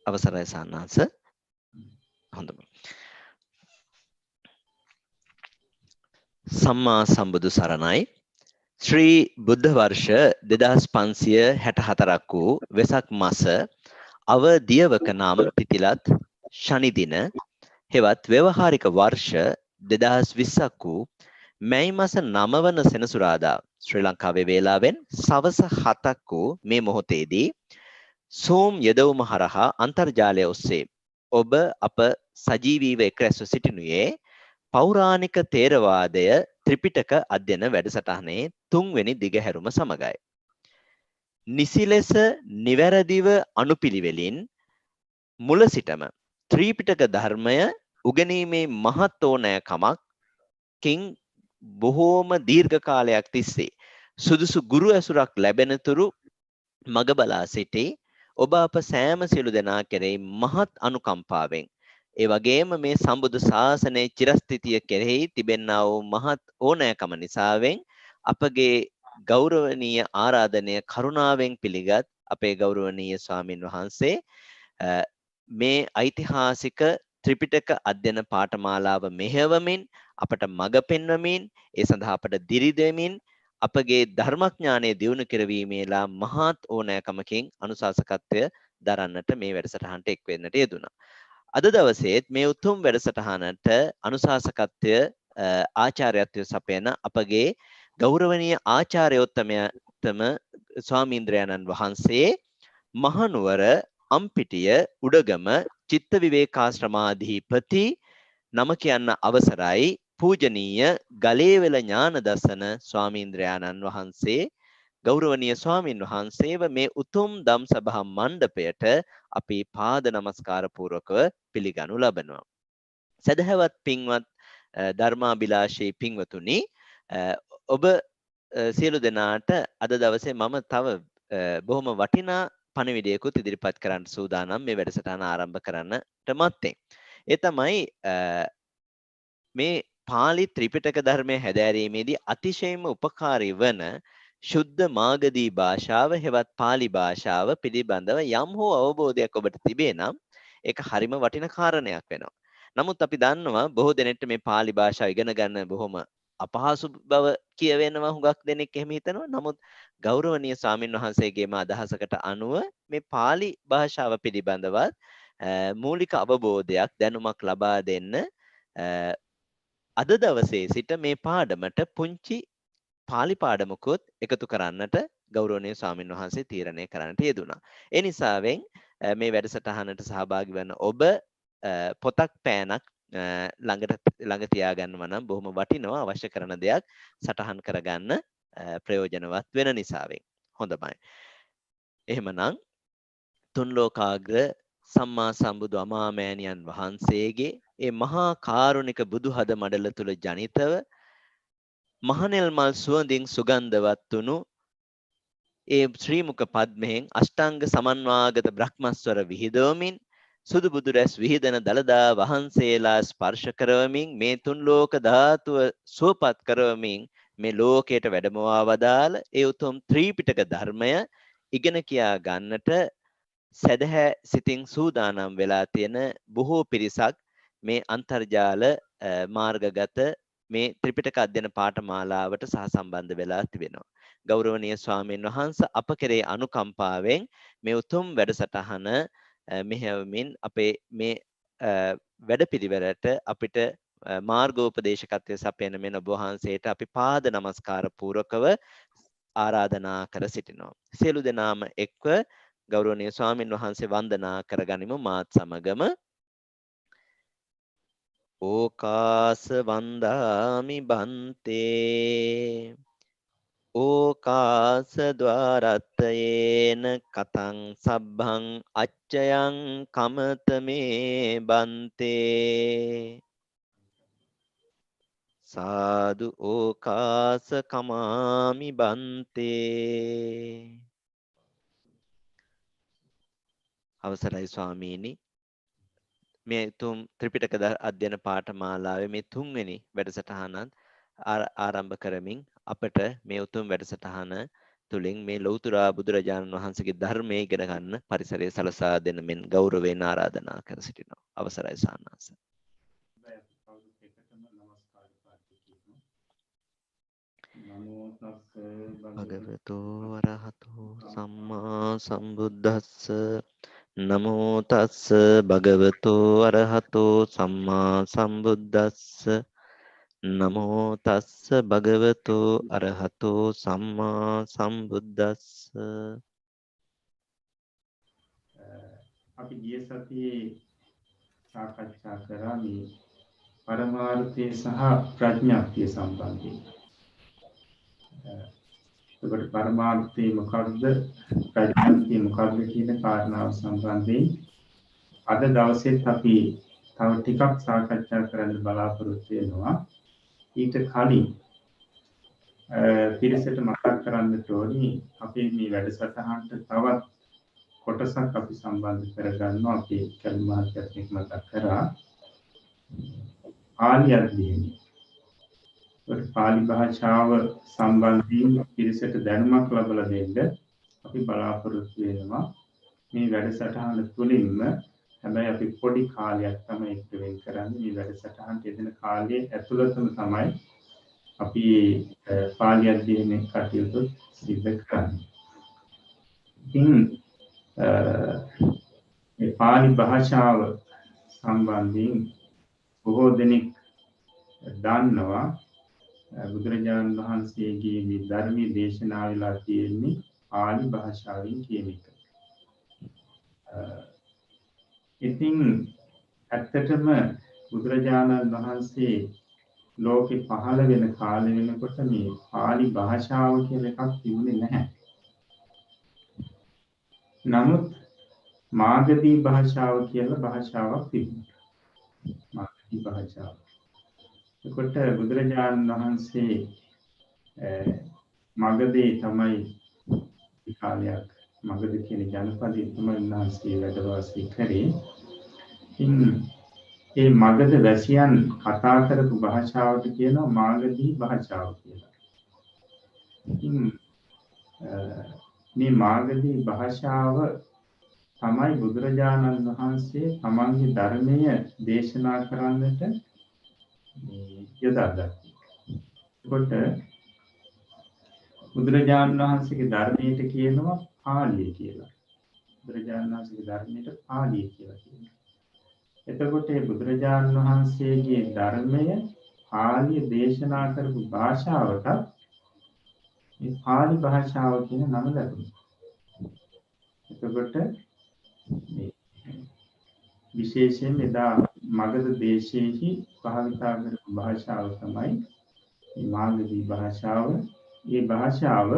අවසරයි සාන්නාස. හොඳයි. සම්මා සම්බුදු සරණයි. ශ්‍රී බුද්ධ වර්ෂ 2564ක් වූ වෙසක් මස අව දියවක නම් තිතිලත් ශනි දින හෙවත් ව්‍යවහාරික වර්ෂ 2020ක් වූ මැයි මස 9 වන සෙනසුරාදා ශ්‍රී ලංකාවේ වේලාවෙන් සවස 7ක් වූ මේ මොහොතේදී සූම් යෙදවුම හරහා අන්තර්ජාලය ඔස්සේ ඔබ අප සජීවීව එක්රැස්ව සිටිනුයේ පෞරාණික තේරවාදය ත්‍රිපිටක අධ්‍යයන වැඩසටහනේ 3 වෙනි දිගහැරුම සමගයි. නිසි ලෙස නිවැරදිව අනුපිළිවෙලින් මුල සිටම ත්‍රිපිටක ධර්මය උගැනීමේ මහත් ඕනෑකමකින් බොහෝම දීර්ඝ කාලයක් තිස්සේ සුදුසු ගුරු ඇසුරක් ලැබෙනතුරු මග බලා සිටි ඔබ අප සෑම සියලු දෙනා කෙරෙහි මහත් අනුකම්පාවෙන් ඒ වගේම මේ සම්බුදු ශාසනයේ චිරස්ථිතිය කෙරෙහි තිබෙනා වූ මහත් ඕනෑකම නිසාවෙන් අපගේ ගෞරවනීය ආරාධනය කරුණාවෙන් පිළිගත් අපේ ගෞරවනීය ස්වාමින් වහන්සේ මේ ඓතිහාසික ත්‍රිපිටක අධ්‍යයන පාඨමාලාව මෙහෙවමින් අපට මඟ පෙන්වමින් ඒ සඳහා අපට දිරි දෙමින් අපගේ ධර්මඥානය දියුණු කරවීමේලා මහත් ඕනෑකමකින් අනුශාසකත්වය දරන්නට මේ වැඩසටහනට එක් වෙන්නට යෙදුණා. අද දවසේත් මේ උතුම් වැඩසටහනට අනුශාසකත්වය ආචාර්යත්වය සපයන අපගේ ගෞරවනීය ආචාර්යෝත්තමයතම ස්වාමීන්ද්‍රයන්න් වහන්සේ මහනුවර අම්පිටිය උඩගම චිත්ත විවේකාශ්‍රමාධිපති නම කියන්න අවසරයි පූජනීය ගලේවල ඥානදසන ස්වාමීන්ද්‍රයාණන් වහන්සේ ගෞරවනීය ස්වාමින් වහන්සේව මේ උතුම් දම් සභා මණ්ඩපයට අපි පාද නමස්කාර පූර්වකව පිළිගනු ලබනවා. සදහවත් පින්වත් ධර්මාභිලාෂී පින්වතුනි, ඔබ සියලු දෙනාට අද දවසේ මම තව බොහොම වටිනා පණිවිඩයකුත් ඉදිරිපත් කරන්න සූදානම් මේ වැඩසටහන ආරම්භ කරන්නට මත්තෙන්. ඒ තමයි මේ පාලි ත්‍රිපිටක ධර්මය හැදෑරීමේදී අතිශයින්ම උපකාරී වන ශුද්ධ මාගදී භාෂාව හෙවත් පාලි භාෂාව පිළිබඳව යම් හෝ අවබෝධයක් ඔබට තිබේ නම් ඒක හරිම වටින කාරණයක් වෙනවා. නමුත් අපි දන්නවා බොහෝ දෙනෙක්ට මේ පාලි භාෂාව ඉගෙන ගන්න බොහොම අපහසු බව කියවෙනවා, හුඟක් දෙනෙක් එහෙම හිතනවා. නමුත් ගෞරවනීය ස්වාමින් වහන්සේගේම අදහසකට අනුව මේ පාලි භාෂාව පිළිබඳවත් මූලික අවබෝධයක් දැනුමක් ලබා දෙන්න අද දවසේ සිට මේ පාඩමට පුංචි පාලි පාඩමකුත් එකතු කරන්නට ගෞරවනීය ස්වාමින් වහන්සේ තීරණය කරන්නට යෙදුණා. ඒ නිසාවෙන් මේ වැඩසටහනට සහභාගී වන ඔබ පොතක් පෑනක් ළඟ තියාගන්නවා නම් බොහොම වටිනවා. අවශ්‍ය කරන දෙයක් සටහන් කරගන්න ප්‍රයෝජනවත් වෙන නිසාවෙන්. හොඳයි. එහෙමනම් තුන් ලෝකාග්‍ර සම්මා සම්බුදු අමාමෑණියන් වහන්සේගේ ඒ මහා කාරුණික බුදුහද මඩල තුල ජනිතව මහනෙල් මල් සුවඳින් සුගන්ධවත් වුණු ඒ ශ්‍රී මුක පද්මයෙන් අෂ්ටාංග සමන්වාගත බ්‍රහ්මස්වර විහිදවමින් සුදු බුදු රැස් විහිදෙන දලදා වහන්සේලා ස්පර්ශ කරවමින් මේ තුන් ලෝක ධාතුව සුවපත් කරවමින් මේ ලෝකයට වැඩමවා වදාළ ඒ උතුම් ත්‍රිපිටක ධර්මය ඉගෙන කියා ගන්නට සදහැ සිතින් සූදානම් වෙලා තියෙන බොහෝ පිරිසක් මේ අන්තර්ජාල මාර්ගගත මේ ත්‍රිපිටක අධ්‍යයන පාඨමාලාවට සහසම්බන්ධ වෙලා තිබෙනවා. ගෞරවනීය ස්වාමීන් වහන්සේ අප කෙරේ අනුකම්පාවෙන් මේ උතුම් වැඩසටහන මෙහෙයවමින් අපේ මේ වැඩපිළිවෙලට අපිට මාර්ගෝපදේශකත්වය සපයන මෙන්න ඔබ වහන්සේට අපි පාද නමස්කාර පූර්වකව ආරාධනා කර සිටිනවා. සියලු දෙනාම එක්ව ගෞරවනීය ස්වාමින් වහන්සේ වන්දනා කරගනිමු මාත් සමගම. ඕකාස වන්දාමි බන්තේ ඕකාස ద్వාරත්තයේන කතං සබ්බං අච්චයං කමතමේ බන්තේ සාදු ඕකාස කමාමි බන්තේ. අවසරයි ස්වාමීනි, මේ තුම් ත්‍රිපිටක අධ්‍යයන පාඨමාලාවේ මේ තුන්වෙනි වැඩසටහනත් ආරම්භ කරමින් අපට මේ උතුම් වැඩසටහන තුලින් මේ ලෞතුරා බුදුරජාණන් වහන්සේගේ ධර්මයේ ඉගෙන ගන්න පරිසරය සලසා දෙන මෙන් ගෞරවයෙන් ආරාධනා කර සිටිනවා. අවසරයි සාන්නාස. භගවතෝ අරහතෝ සම්මා සම්බුද්දස්ස නමෝ තස්ස භගවතෝ අරහතෝ සම්මා සම්බුද්දස්ස නමෝ තස්ස භගවතෝ අරහතෝ සම්මා සම්බුද්දස්ස. අපි ගිය සතියේ සාකච්ඡා කරා මේ පරමාර්ථය සහ ප්‍රඥාක්තිය සම්බන්ධයෙන්. ඒකට පරමාර්ථය මොකක්ද ප්‍රඥාක්තිය මොකක්ද කියන කාරණාව සම්බන්ධයෙන් අද දවසේත් අපි තව ටිකක් සාකච්ඡා කරන්න බලාපොරොත්තු වෙනවා. ඊට කලින් පිරිසට මතක් කරන්න ඕනි අපේ මේ වැඩසටහනට තවත් කොටසක් අපි සම්බන්ධ කරගන්නවා. අපි කලින් මහත්යත් එක්ක මතක් කරා පාලි අධ්‍යයනය. පාලි භාෂාව සම්බන්ධයෙන් පිරිසට දැනුමක් ලබා දෙන්න අපි බලාපොරොත්තු වෙනවා. මේ වැඩසටහන තුළින්ම හැබැයි අපි පොඩි කාලයක් තමයි ඒක වෙන් කරන්නේ. මේ වැඩසටහනට යෙදෙන කාලයේ ඇතුළතම තමයි අපි පාලි අධ්‍යයනයේ කටයුතු සිදු කරන්නේ. ඉතින් මේ පාලි භාෂාව සම්බන්ධයෙන් බොහෝ දෙනෙක් දන්නවා බුදුරජාණන් වහන්සේගේ මේ ධර්මයේ දේශනා වෙලා තියෙන්නේ පාලි භාෂාවෙන් කියන එක. ඉතින් ඇත්තටම බුදුරජාණන් වහන්සේ ලෝකෙ පහළ වෙන කාලෙ වෙනකොට මේ පාලි භාෂාව කියලා එකක් තිබුණේ නැහැ. නමුත් මාගධී භාෂාව කියලා භාෂාවක් තිබුණා. මාගධී භාෂාව. එතකොට බුදුරජාණන් වහන්සේ මගධේ තමයි කාලයක් මගධ කියන ජනපදයේ තමයි උන්වහන්සේ වැඩ වාසය කරේ. ඉතින් ඒ මගධ වැසියන් කතා කරපු භාෂාවට කියනවා මාගධී භාෂාව කියලා. ඉතින් මේ මාගධී භාෂාව තමයි බුදුරජාණන් වහන්සේ තමන්ගේ ධර්මය දේශනා කරන්නට යොදාගත්තේ. කොට බුදුරජාණන් වහන්සේගේ ධර්මයට කියනවා පාලිය කියලා. බුදුරජාණන් වහන්සේගේ ධර්මයට පාලිය කියලා කියනවා. එතකොට මේ බුදුරජාණන් වහන්සේගේ ධර්මය පාලිය දේශනා කරපු භාෂාවට මේ පාලි භාෂාව කියන නම ලැබුණා. එතකොට මේ විශේෂයෙන් එදා මගධ දේශයේහි භාවිතා කරපු භාෂාව තමයි මේ මාගධී භාෂාව. මේ භාෂාව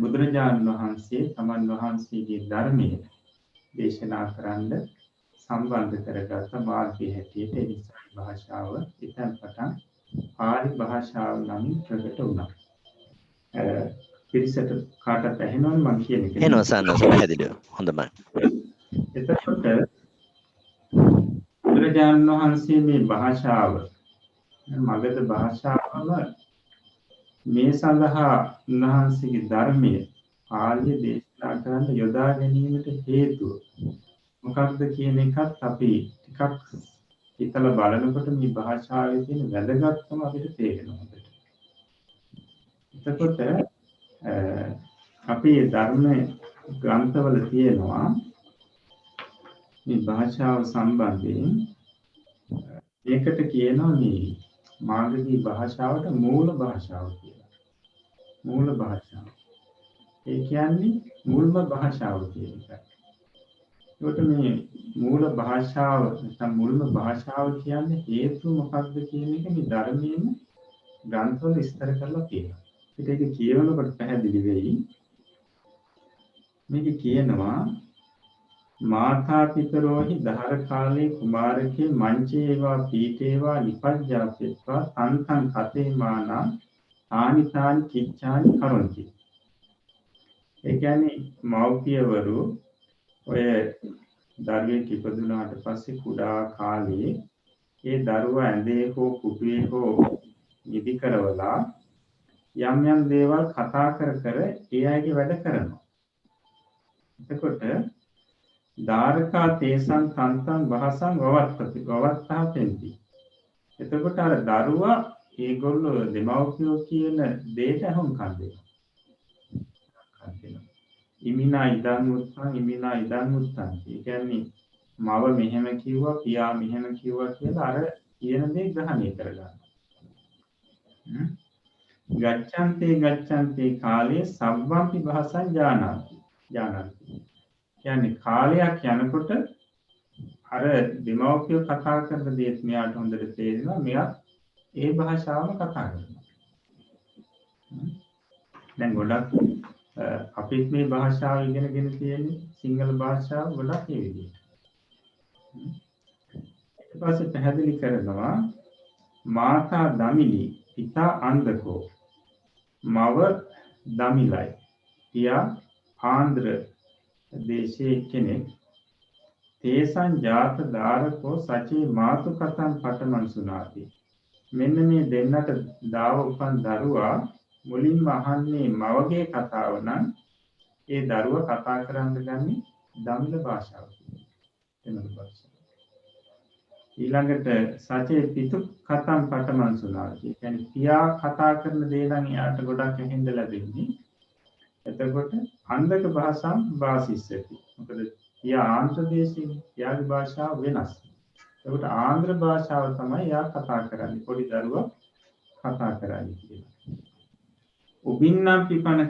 බුදුරජාණන් වහන්සේ තමන් වහන්සේගේ ධර්මයේ දේශනා කරන්න සම්බන්ධ කරගත්ත මාර්ගයේ හැටියට ඒ නිසා භාෂාව ඉතින් පටන් පාලි භාෂාව නමින් ප්‍රකට වුණා. පිරිසට කාටත් ඇහෙනවද මම කියන එක? එනවා සන්නස පැහැදිලිව. හොඳයි. එතකොට බුදුරජාණන් වහන්සේ මේ භාෂාව මගධ භාෂාවම මේ සඳහා උන්වහන්සේගේ ධර්මයේ පාලිය දේශනා කරන්න යොදා ගැනීමට හේතුව මොකක්ද කියන එකත් අපි ටිකක් හිතලා බලනකොට මේ භාෂාවේ තියෙන වැදගත්කම අපිට තේරෙනවා. එතකොට අපේ ධර්ම ග්‍රන්ථවල තියෙනවා මේ භාෂාව සම්බන්ධයෙන් ඒකට කියනවා මේ මාගධී භාෂාවට මූල භාෂාව කියලා. මූල භාෂාව. ඒ කියන්නේ මුල්ම භාෂාව කියන එක. ඒකට මේ මූල භාෂාව නැත්නම් මුල්ම භාෂාව කියන්නේ හේතු මොකක්ද කියන එක මේ ධර්මයේම ග්‍රන්ථවල විස්තර කරලා තියෙනවා. ඒක කියවනකොට පැහැදිලි වෙයි. මේක කියනවා මාතා පිතරෝහි දහර කාලේ කුමාරකේ මංචේවා පීඨේවා නිපජ්ජාපෙත්වා තන්තං කතේ මානා ආනිතානි කිච්ඡානි කරොන්ති. ඒ කියන්නේ මව්පියවරු ඔය දරුවෙක් ඉපදුනාට පස්සේ කුඩා කාලේ ඒ දරුවා ඇඳේ හෝ කුටුවේ හෝ නිදි කරවලා යම් දේවල් කතා කර කර ඒ අයගේ වැඩ කරනවා. එතකොට ධාරකා තේසං තන්තං වහසං වවත්තහතෙන්ති. එතකොට අර දරුවා ඒගොල්ලෝ දෙමව්පියෝ කියන දෙයට අහුම්කම් දෙනවා. ඉමිනා ඉදන් උත්තං ඉමිනා ඉදන් උත්තං. ඒ කියන්නේ මව මෙහෙම කිව්වා පියා මෙහෙම කිව්වා කියලා අර කියන දේ ග්‍රහණය කරගන්නවා. ගච්ඡන්තේ කාලේ සබ්බම්පි භාසං ජානාති. කියන්නේ කාලයක් යනකොට අර දෙමව්පියෝ කතා කරන දේත් මෙයාට හොඳට තේරෙනවා. මෙයා ඒ භාෂාවම කතා කරනවා. දැන් ගොඩක් අපිත් මේ භාෂාව ඉගෙනගෙන තියෙන්නේ සිංහල භාෂාව ගොඩක් ඒ විදිහට. ඊට පස්සේ පැහැදිලි කරනවා මාතා දමිලි පිතා අන්ධකෝ. මව දමිලයි පියා ආන්ධ්‍ර දේශයේ කෙනෙක්. තේසං ජාත ධාරකෝ සචේ මාතු කතං පඨමං සුනාති. මෙන්න මේ දෙන්නට දාව උපන් දරුවා මුලින්ම අහන්නේ මවගේ කතාව නම් ඒ දරුවා කතා කරන්න ගන්නේ දමිළ භාෂාව. එනද භාෂාව. ඊළඟට සචේ පිතු කතං පඨමං සුනාති. කියන්නේ පියා කතා කරන දේ නම් එයාට ගොඩක් ඇහෙන්න ලැබෙන්නේ. එතකොට අන්ධක භාෂාව වාසිස්සති. මොකද පියා ආන්ධ්‍ර දේශයේ යාගේ භාෂාව වෙනස්. එතකොට ආන්ධ්‍ර භාෂාව තමයි යා කතා කරන්නේ. පොඩි දරුවා කතා කරන්නේ කියලා. උබින්නම් පිපන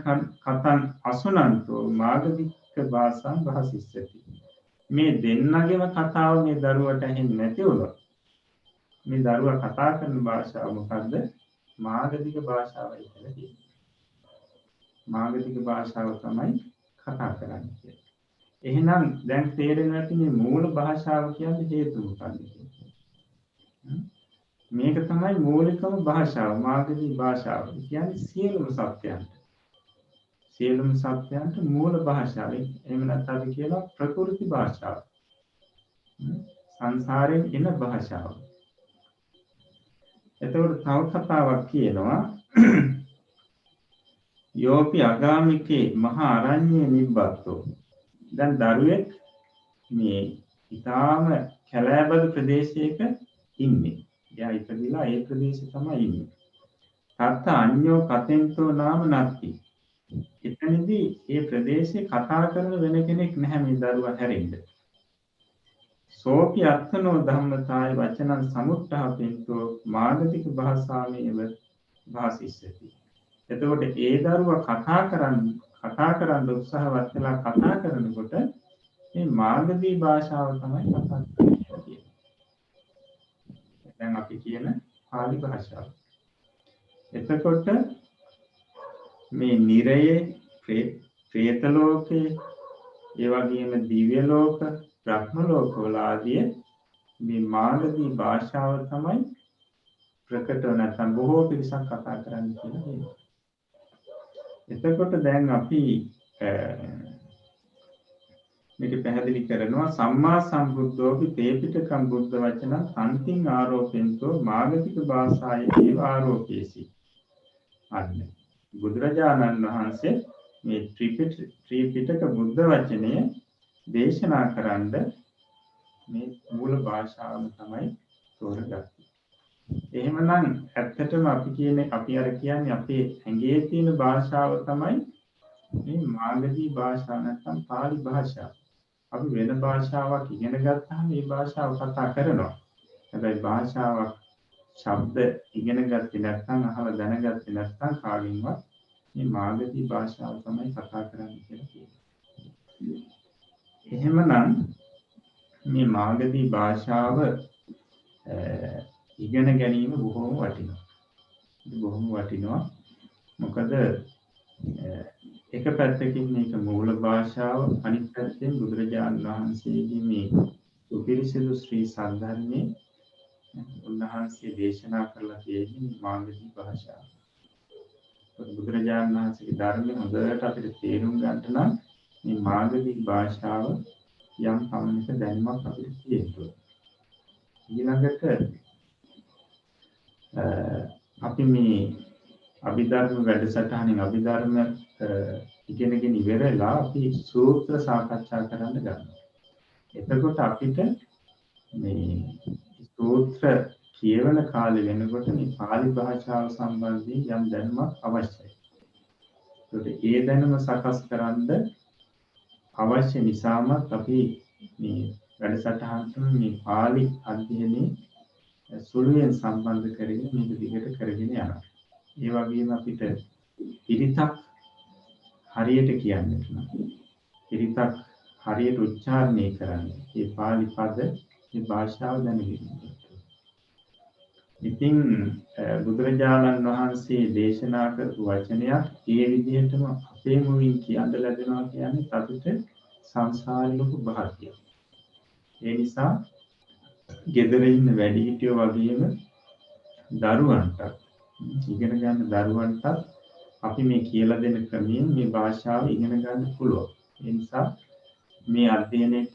කතං අසුනන්තෝ මාගධික භාෂාං භාසිස්සති. මේ දෙන්නගේම කතාව මේ දරුවට ඇහෙන්නේ නැති වුණොත් මේ දරුවා කතා කරන භාෂාව මොකද්ද? මාගධික භාෂාවයි කියලා කියනවා. මාගධික භාෂාව තමයි කතා කරන්නේ කියලා. එහෙනම් දැන් තේරෙන්නේ නැති මේ මූල භාෂාව කියන්නේ හේතු මොකක්ද කියලා. මේක තමයි මූලිකම භාෂාව. මාගධික භාෂාව කියන්නේ සියලුම සත්‍යයන්ට මූල භාෂාව. එහෙම නැත්නම් අපි කියනවා ප්‍රකෘති භාෂාව. සංසාරයෙන් එන භාෂාව. එතකොට තව කතාවක් කියනවා යෝපි අගාමිකේ මහා අරඤ්ඤේ නිබ්බත්තෝ. දැන් දරුවෙක් මේ ඊටාම කැලෑබදු ප්‍රදේශයක ඉන්නේ. එයා ඉපදිලා ඒ ප්‍රදේශේ තමයි ඉන්නේ. තත්ත අඤ්ඤෝ කතෙන්තෝ නාම නැති. එතනදී ඒ ප්‍රදේශේ කතා කරන වෙන කෙනෙක් නැහැ මේ දරුවා හැරෙන්න. සෝපි අත්තනෝ ධම්මතාය වචනං සමුත්ථාපෙන්තෝ මාගධික භාෂාමේව භාසිස්සති. එතකොට ඒ දරුවා කතා කරන්න උත්සාහවත් වෙලා කතා කරනකොට මේ මාගධී භාෂාව තමයි කතා කරන්නේ. දැන් අපි කියන පාලි භාෂාව. එතකොට මේ නිරයේ ප්‍රේත ලෝකේ ඒ වගේම දිව්‍ය ලෝක බ්‍රහ්ම ලෝක වල ආදී මේ මාගධී භාෂාව තමයි ප්‍රකට නැත්නම් බොහෝ පිරිසක් කතා කරන්නේ කියලා. එතකොට දැන් අපි මේක පැහැදිලි කරනවා සම්මා සම්බුද්ධෝපි තේපිටකම් බුද්ධ වචන අන්තිං ආරෝපෙන්තෝ මාගධික භාෂායේ ආරෝපේසි. අන්න බුදුරජාණන් වහන්සේ මේ ත්‍රිපිටක බුද්ධ වචනය දේශනා කරන්න මේ මූල භාෂාවම තමයි තෝරගත්තේ. එහෙමනම් ඇත්තටම අපි අර කියන්නේ අපේ ඇඟේ තියෙන භාෂාව තමයි මේ මාගධී භාෂාව නැත්නම් පාලි භාෂාව. අපි වෙන භාෂාවක් ඉගෙන ගත්තාම මේ භාෂාව කතා කරනවා. හැබැයි භාෂාවක් ශබ්ද ඉගෙන ගත්තේ නැත්නම් අහලා දැනගත්තේ නැත්නම් කාගෙන්වත් මේ මාගධී භාෂාව තමයි කතා කරන්නේ කියලා කියනවා. එහෙමනම් මේ මාගධී භාෂාව ඉගෙන ගැනීම බොහොම වටිනවා. මොකද එක පැත්තකින් මේක මූල භාෂාව, අනිත් පැත්තෙන් බුදුරජාණන් වහන්සේගේ මේ සුපිරිසිදු ශ්‍රී සද්ධර්මයේ උන්වහන්සේ දේශනා කරලා තියෙන මාගධී භාෂාව. බුදුරජාණන් වහන්සේගේ ධර්මය හොඳට අපිට තේරුම් ගන්න නම් මේ මාගධී භාෂාව යම් පමණක දැනුමක් අපිට තියෙනවා. ඊළඟට අපි මේ අභිධර්ම වැඩසටහනින් අභිධර්ම ඉගෙනගෙන ඉවරලා අපි සූත්‍ර සාකච්ඡා කරන්න ගන්නවා. එතකොට අපිට මේ සූත්‍ර කියවන කාලේ වෙනකොට මේ පාලි භාෂාව සම්බන්ධයෙන් යම් දැනුමක් අවශ්‍යයි. ඒකට ඒ දැනුම සකස් කරන්න අවශ්‍ය නිසාම අපි මේ වැඩසටහනට මේ පාලි අධ්‍යයනයේ සුළුවෙන් සම්බන්ධ කරගෙන මේක දිගට කරගෙන යනවා. ඒ වගේම අපිට පිරිතක් හරියට කියන්න පුළුවන්. පිරිතක් හරියට උච්චාරණය කරන්න. මේ පාලි පද මේ භාෂාව දැනගන්න. ඉතින් බුදුරජාණන් වහන්සේ දේශනා කරපු වචනයක් ඒ විදිහටම අපේ මුවින් කියන්න ලැබෙනවා කියන්නේ අපිට සංසාරේ ලොකු භාග්‍යයක්. ඒ නිසා ගෙදර ඉන්න වැඩිහිටියෝ වගේම දරුවන්ට ඉගෙන ගන්න දරුවන්ට අපි මේ කියලා දෙන ක්‍රමයෙන් මේ භාෂාව ඉගෙන ගන්න පුළුවන්. ඒ නිසා මේ අධ්‍යයනයේට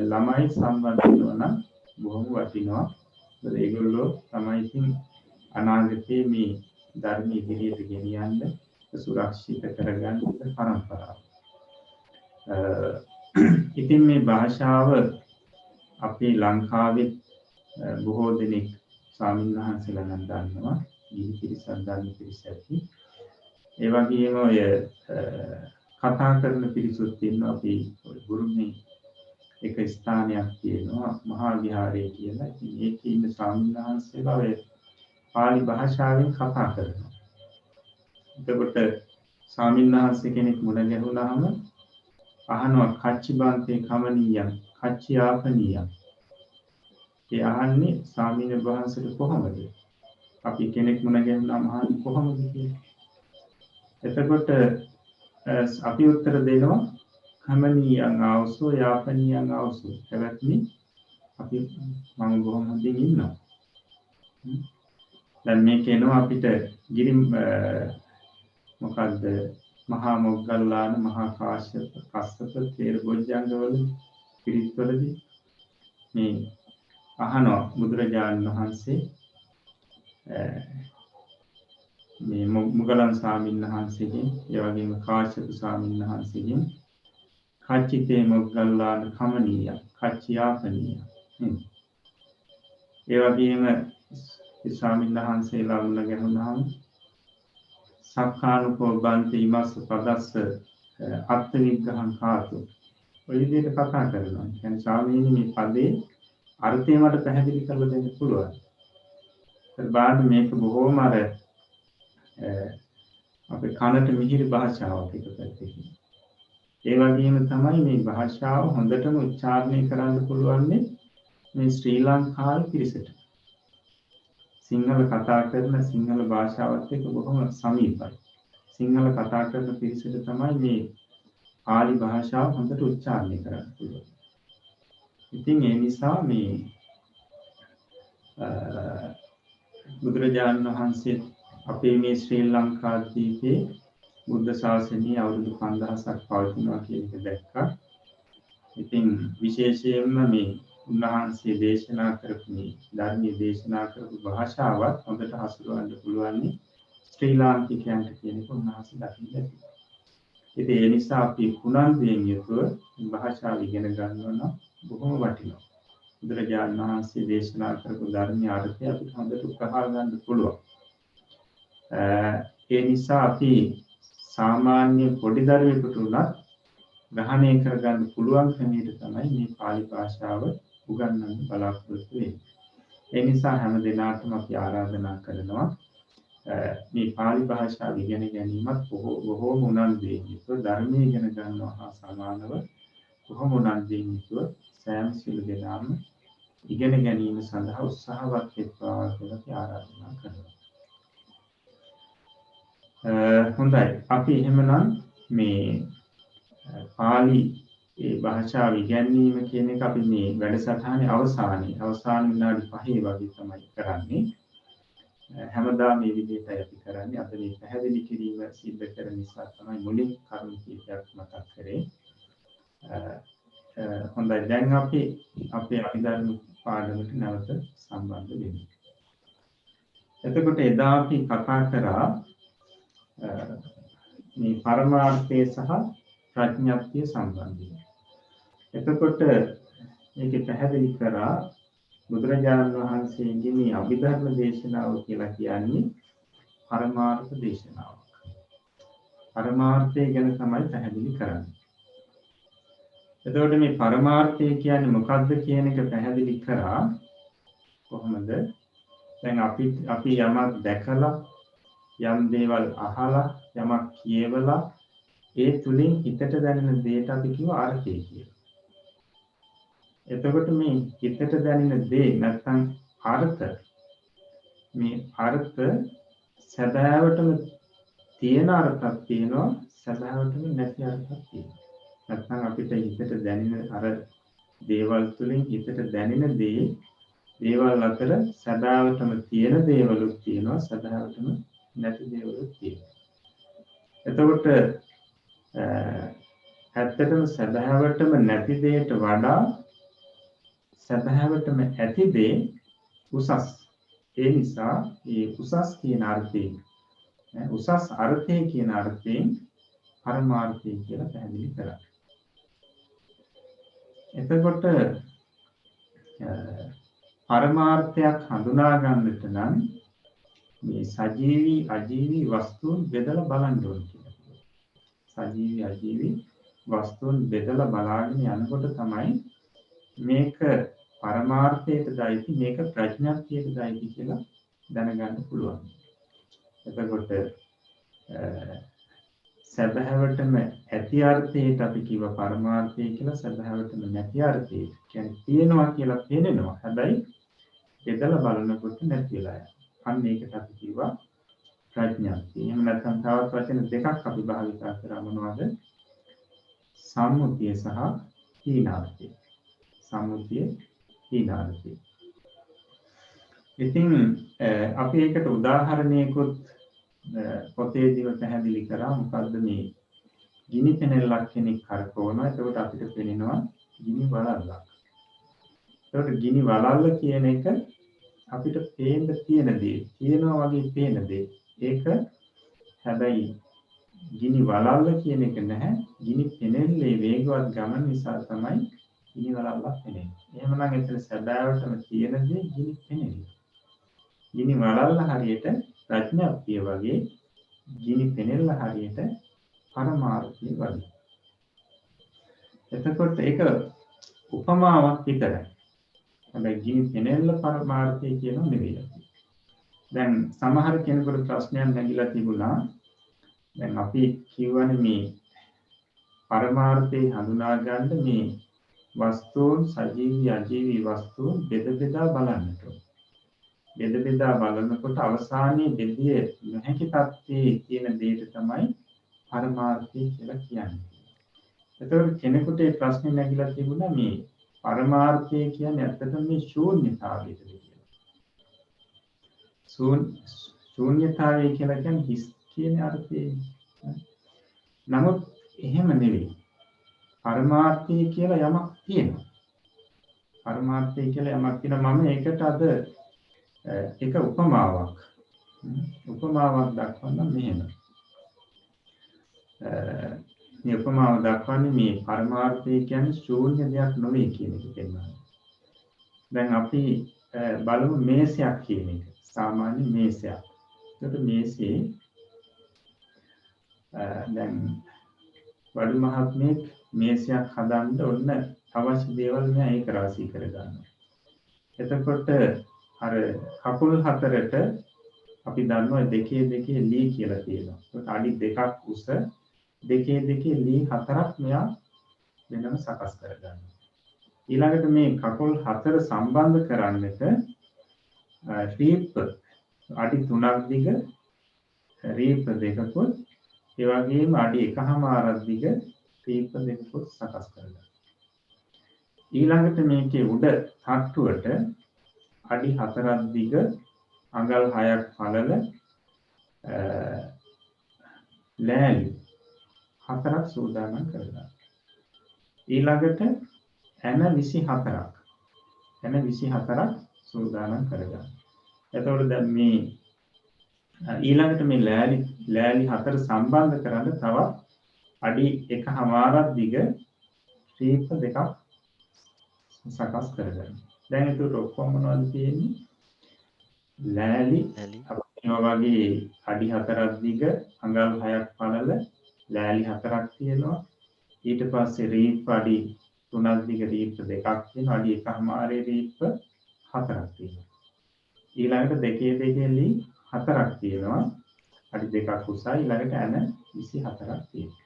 ළමයි සම්බන්ධ වෙනවා නම් බොහොම වටිනවා. ඒගොල්ලෝ තමයි ඉතින් අනාගතයේ මේ ධර්ම ඉදිරියට ගෙනියන්න සුරක්ෂිත කරගන්න පරම්පරාව. ඉතින් මේ භාෂාව අපේ ලංකාවේ බොහෝ දෙනෙක් ස්වාමීන් වහන්සේලා නම් දන්නවා. ඊ පිරිසක් දන්න පිරිස ඇති. ඒ වගේම ඔය කතා කරන පිරිසුත් ඉන්නවා. අපි ගුරුමේ එක ස්ථානයක් තියෙනවා මහා විහාරය කියලා. ඉතින් ඒකේ ඉන්න ස්වාමීන් වහන්සේලා ඔය පාලි භාෂාවෙන් කතා කරනවා. එතකොට ස්වාමීන් වහන්සේ කෙනෙක් මුණ ගැහුණාම අහනවා කච්චිබන්තේ කමනීයම් කච්චියාපනීයම්. ඒ අහන්නේ ස්වාමීන් වහන්සේට කොහොමද? අපි කෙනෙක් මුණ ගැහුණාම අහන්නේ කොහොමද කියලා. එතකොට අපි උත්තර දෙනවා කමනීයං ආවසෝ යාපනීයං ආවසෝ. එවත්නි අපි මම බොහොම හොඳින් ඉන්නවා. දැන් මේක එනවා අපිට ගිරි මොකද්ද මහා මොග්ගල්ලාන මහා කාශ්‍යප කස්සප තේර බොජ්ජංගවල පිරිත්වලදී මේ අහනවා බුදුරජාණන් වහන්සේ මේ මුගලන් ස්වාමීන් වහන්සේගෙන් ඒ වගේම කාශ්‍යප ස්වාමීන් වහන්සේගෙන් කච්චිතේ මොග්ගල්ලාන කමනීය කච්චියාපනීය. ඒ වගේම ස්වාමීන් වහන්සේලා මුණ ගැහුණාම සක්කානුකෝ බන්ති ඉමස්ස පදස්ස අර්ථ විග්‍රහං කාතු. ඔය විදිහට කතා කරනවා. කියන්නේ ස්වාමීනි මේ පදේ අර්ථය මට පැහැදිලි කරලා දෙන්න පුළුවන්. ඒ බාහිර මේක බොහෝම අර අපේ කනට මිහිරි භාෂාවක් එක පැත්තකින්. ඒ වගේම තමයි මේ භාෂාව හොඳටම උච්චාරණය කරන්න පුළුවන් මේ ශ්‍රී ලංකාවේ පිරිසට. සිංහල කතා කරන සිංහල භාෂාවත් එක්ක බොහොම සමීපයි. සිංහල කතා කරන පිරිසට තමයි මේ පාලි භාෂාව හොඳට උච්චාරණය කරන්න පුළුවන්. ඉතින් ඒ නිසා මේ බුදුරජාණන් වහන්සේ අපේ මේ ශ්‍රී ලංකා දීපේ බුද්ධ ශාසනය අවුරුදු 5000ක් පවතිනවා කියන එක දැක්කා. ඉතින් විශේෂයෙන්ම මේ උන්වහන්සේ දේශනා කරපු මේ ධර්මයේ දේශනා කරපු භාෂාවත් හොඳට හසුරවන්න පුළුවන් ශ්‍රී ලාංකිකයන්ට කියන එක උන්වහන්සේ දකින්න ලැබුණා. ඉතින් ඒ නිසා අපි පුනන්දුයෙන් යුතුව භාෂාව ඉගෙන ගන්නවා නම් බොහොම වටිනවා. බුදුරජාණන් වහන්සේ දේශනා කරපු ධර්මයේ අර්ථය අපිට හොඳට උකහා ගන්න පුළුවන්. ඒ නිසා අපි සාමාන්‍ය පොඩි දරුවෙකුට උනත් ග්‍රහණය කරගන්න පුළුවන් ක්‍රමයකට තමයි මේ පාලි භාෂාව උගන්වන්න බලාපොරොත්තු වෙන්නේ. ඒ නිසා හැම දිනකටම අපි ආරාධනා කරනවා මේ පාලි භාෂාව ඉගෙන ගැනීමත් බොහෝම උනන්දුවෙන් යුතුව ධර්මයේ ඉගෙන ගන්නවා හා සමානව බොහෝම උනන්දුවෙන් යුතුව සෑම සිළු දෙනාම ඉගෙන ගැනීම සඳහා උත්සාහවත් වෙත්වා කියලා අපි ආරාධනා කරනවා. හොඳයි. අපි එහෙමනම් මේ පාලි ඒ භාෂාව ඉගෙනීම කියන එක අපි මේ වැඩසටහනේ අවසාන විනාඩි 5 වගේ තමයි කරන්නේ. හැමදාම මේ විදිහටයි අපි කරන්නේ. අද මේ පැහැදිලි කිරීම සිද්ධ කරන නිසා තමයි මුලින් කරුණු කීපයක් මතක් කරේ. හොඳයි. දැන් අපි අපේ අභිධර්ම පාඩමට නැවත සම්බන්ධ වෙමු. එතකොට එදා අපි කතා කරා මේ පරමාර්ථය සහ ප්‍රඥප්තිය සම්බන්ධයි. එතකොට මේක පැහැදිලි කරා බුදුරජාණන් වහන්සේගේ මේ අභිධර්ම දේශනාව කියලා කියන්නේ පරමාර්ථ දේශනාවක්. පරමාර්ථය ගැන තමයි පැහැදිලි කරන්නේ. එතකොට මේ පරමාර්ථය කියන්නේ මොකක්ද කියන එක පැහැදිලි කරා කොහොමද? දැන් අපි යමක් දැකලා යම් දේවල් අහලා යමක් කියවලා ඒ තුලින් හිතට දැනෙන දේට අපි කියව අර්ථය කියලා. එතකොට මේ හිතට දැනෙන දේ නැත්නම් අර්ථ මේ අර්ථ සැබෑවටම තියෙන අර්ථයක් තියෙනවා සැබෑවටම නැති අර්ථයක් තියෙනවා. නැත්නම් අපිට හිතට දැනෙන අර දේවල් තුලින් හිතට දැනෙන දේවල් අතර සැබෑවටම තියෙන දේවලුත් තියෙනවා සැබෑවටම නැති දේවලුත් තියෙනවා. එතකොට ඇත්තටම සැබෑවටම නැති දෙයට වඩා සැබෑවටම ඇති දේ උසස්. ඒ නිසා මේ උසස් කියන අර්ථයෙන් උසස් අර්ථය කියන අර්ථයෙන් පරමාර්ථය කියලා පැහැදිලි කරා. එතකොට පරමාර්ථයක් හඳුනා ගන්නට නම් මේ සජීවී අජීවී වස්තුන් බෙදලා බලන්න ඕන කියලා. සජීවී අජීවී වස්තුන් බෙදලා බලාගෙන යනකොට තමයි මේක පරමාර්ථයට දයිති මේක ප්‍රඥාක්තියට දයිති කියලා දැනගන්න පුළුවන්. එතකොට සැබෑවටම ඇති අර්ථයට අපි කියව පරමාර්ථය කියලා සැබෑවටම නැති අර්ථය කියන්නේ තියෙනවා කියලා පේනවා. හැබැයි බෙදලා බලනකොට නැතිලා යනවා. අන්න ඒකට අපි කියවා ප්‍රඥාක්තිය. එහෙම නැත්නම් තවත් වචන දෙකක් අපි භාවිතා කරා මොනවද? සම්මුතිය සහ හීනාර්ථය. සම්මුතිය හීනාර්ථය. ඉතින් අපි ඒකට උදාහරණයකුත් පොතේදීම පැහැදිලි කරා. මොකද්ද මේ ගිනි පෙනෙල්ලක් කෙනෙක් කරකවනවා. එතකොට අපිට පෙනෙනවා ගිනි වලල්ලක්. එතකොට ගිනි වලල්ල කියන එක අපිට පේන්න තියෙන දේ. තියෙනවා වගේ පේන දේ. ඒක හැබැයි ගිනි වලල්ල කියන එක නැහැ. ගිනි පෙනෙල්ලේ වේගවත් ගමන නිසා තමයි ගිනි වලල්ලක් පෙනෙන්නේ. එහෙමනම් එතන සැබෑවටම තියෙන දේ ගිනි පෙනෙල්ල. ගිනි වලල්ල හරියට ප්‍රඥාප්තිය වගේ ගිනි පෙනෙල්ල හරියට පරමාර්ථය වගේ. එතකොට ඒක උපමාවක් විතරයි. හැබැයි ගිනි පෙනෙල්ල පරමාර්ථය කියනවා නෙවෙයි. දැන් සමහර කෙනෙකුට ප්‍රශ්නයක් නැගිලා තිබුණා. දැන් අපි කියවනේ මේ පරමාර්ථය හඳුනා ගන්න මේ වස්තුන් සජීවී අජීවී වස්තුන් බෙද බෙදා බලන්නට ඕන. බෙද බෙදා බලනකොට අවසානයේ බෙදියේ නොහැකි තත්ත්වයේ තියෙන දෙයට තමයි පරමාර්ථය කියලා කියන්නේ. එතකොට කෙනෙකුට මේ ප්‍රශ්නේ නැගිලා තිබුණා මේ පරමාර්ථය කියන්නේ ඇත්තටම මේ ශූන්‍යතාවයද කියලා. ශූන්‍යතාවය කියලා කියන්නේ හිස් කියන අර්ථයෙන්. නමුත් එහෙම නෙවෙයි. පරමාර්ථය කියලා යමක් තියෙනවා. පරමාර්ථය කියලා යමක් තියෙනවා. මම ඒකට අද එක උපමාවක් දක්වන්න මෙහෙම. මේ උපමාව දක්වන්නේ මේ පරමාර්ථය කියන්නේ ශූන්‍ය දෙයක් නෙවෙයි කියන එක පෙන්නනවා. දැන් අපි බලමු මේසයක් කියන එක. සාමාන්‍ය මේසයක්. ඒකට මේසේ දැන් වඩු මහත්මයෙක් මේසයක් හදන්න ඔන්න අවශ්‍ය දේවල් මෙයා ඒක රාශී කරගන්නවා. එතකොට අර කකුල් හතරට අපි දන්නවා දෙකේ ලී කියලා තියෙනවා. ඒකට අඩි 2ක් උස දෙකේ ලී හතරක් මෙයා වෙනම සකස් කරගන්නවා. ඊළඟට මේ කකුල් හතර සම්බන්ධ කරන්නට රීප් අඩි 3ක් දිග රීප් දෙකකුත් ඒ වගේම අඩි 1.5ක් දිග රීප් දෙකකුත් සකස් කරගන්නවා. ඊළඟට මේකේ උඩ තට්ටුවට අඩි 4ක් දිග අඟල් 6ක් පළල ලෑලි 4ක් සූදානම් කරගන්නවා. ඊළඟට ඇන 24ක් සූදානම් කරගන්නවා. එතකොට දැන් මේ ඊළඟට මේ ලෑලි හතර සම්බන්ධ කරන්න තවත් අඩි 1.5ක් දිග ටීප් දෙකක් සකස් කරගන්න. දැන් ඒක ඔක්කොම මොනවද තියෙන්නේ? ලෑලි මේවා වගේ අඩි 4ක් දිග අඟල් 6ක් පළල ලෑලි 4ක් තියෙනවා. ඊට පස්සේ රීප් අඩි 3ක් දිග රීප් දෙකක් තියෙනවා. අඩි 1.5 රීප් 4ක් තියෙනවා. ඊළඟට දෙකේ ලී 4ක් තියෙනවා. අඩි 2ක් උසයි. ඊළඟට ඇන 24ක් තියෙනවා.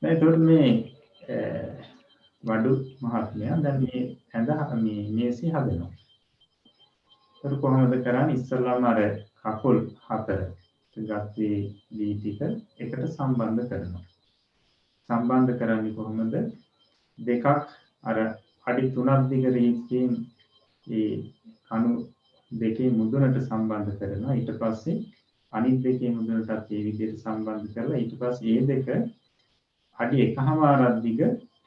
දැන් එතකොට මේ වඩු මහත්මයා දැන් මේ ඇඳ මේ මේසෙ හදනවා. ඒක කොහොමද කරන්නේ? ඉස්සල්ලාම අර කකුල් හතර ගත්තේ ලී ටික එකට සම්බන්ධ කරනවා. සම්බන්ධ කරන්නේ කොහොමද? දෙකක් අර අඩි 3ක් දිග රීප්යෙන් ඒ කණු දෙකේ මුදුනට සම්බන්ධ කරනවා. ඊට පස්සේ අනිත් දෙකේ මුදුනටත් ඒ විදිහට සම්බන්ධ කරලා ඊට පස්සේ මේ දෙක අඩි 1.5ක් දිග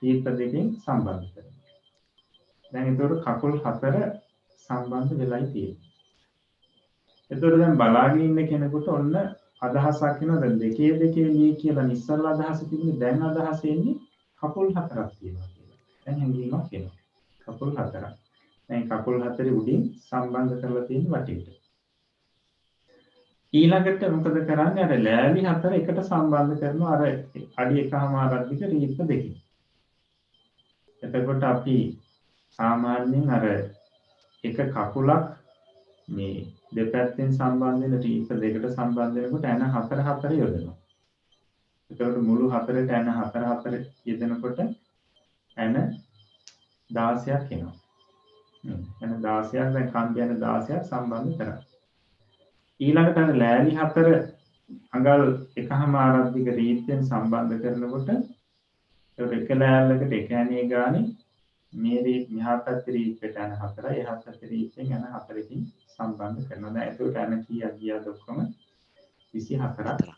රීප් දෙකෙන් සම්බන්ධ කරනවා. දැන් ඒතකොට කකුල් හතර සම්බන්ධ වෙලයි තියෙන්නේ. එතකොට දැන් බලාගෙන ඉන්න කෙනෙකුට ඔන්න අදහසක් එනවා. දැන් දෙකේ ලී කියලා ඉස්සල්ලා අදහස තිබුණේ දැන් අදහස එන්නේ කකුල් හතරක් තියෙනවා කියලා. දැන් හැඟීමක් එනවා. කකුල් හතරක්. දැන් කකුල් හතරේ උඩින් සම්බන්ධ කරලා තියෙන වටේට. ඊළඟට මොකද කරන්නේ? අර ලෑලි හතර එකට සම්බන්ධ කරනවා අර අඩි 1.5ක් දිග රීප් දෙකකින්. එතකොට අපි සාමාන්‍යයෙන් අර එක කකුලක් මේ දෙපැත්තෙන් සම්බන්ධ වෙන රීප් දෙකට සම්බන්ධ වෙනකොට ඇන 4 යොදනවා. එතකොට මුළු හතරට ඇන 4 යෙදෙනකොට ඇන 16ක් එනවා. ඇන 16ක් දැන් කම්බි ඇන 16ක් සම්බන්ධ කරා. ඊළඟට අර ලෑලි හතර අඟල් 1.5ක් දිග රීප්යෙන් සම්බන්ධ කරනකොට ඒක එක ලෑල්ලකට එක ඇනේ ගානේ මේ මෙහා පැත්තේ රීප්ට යන 4යි එහා පැත්තේ රීප්ෙන් යන 4කින් සම්බන්ධ කරනවා. දැන් ඒකට යන කීයක් ගියාද ඔක්කොම 24ක්.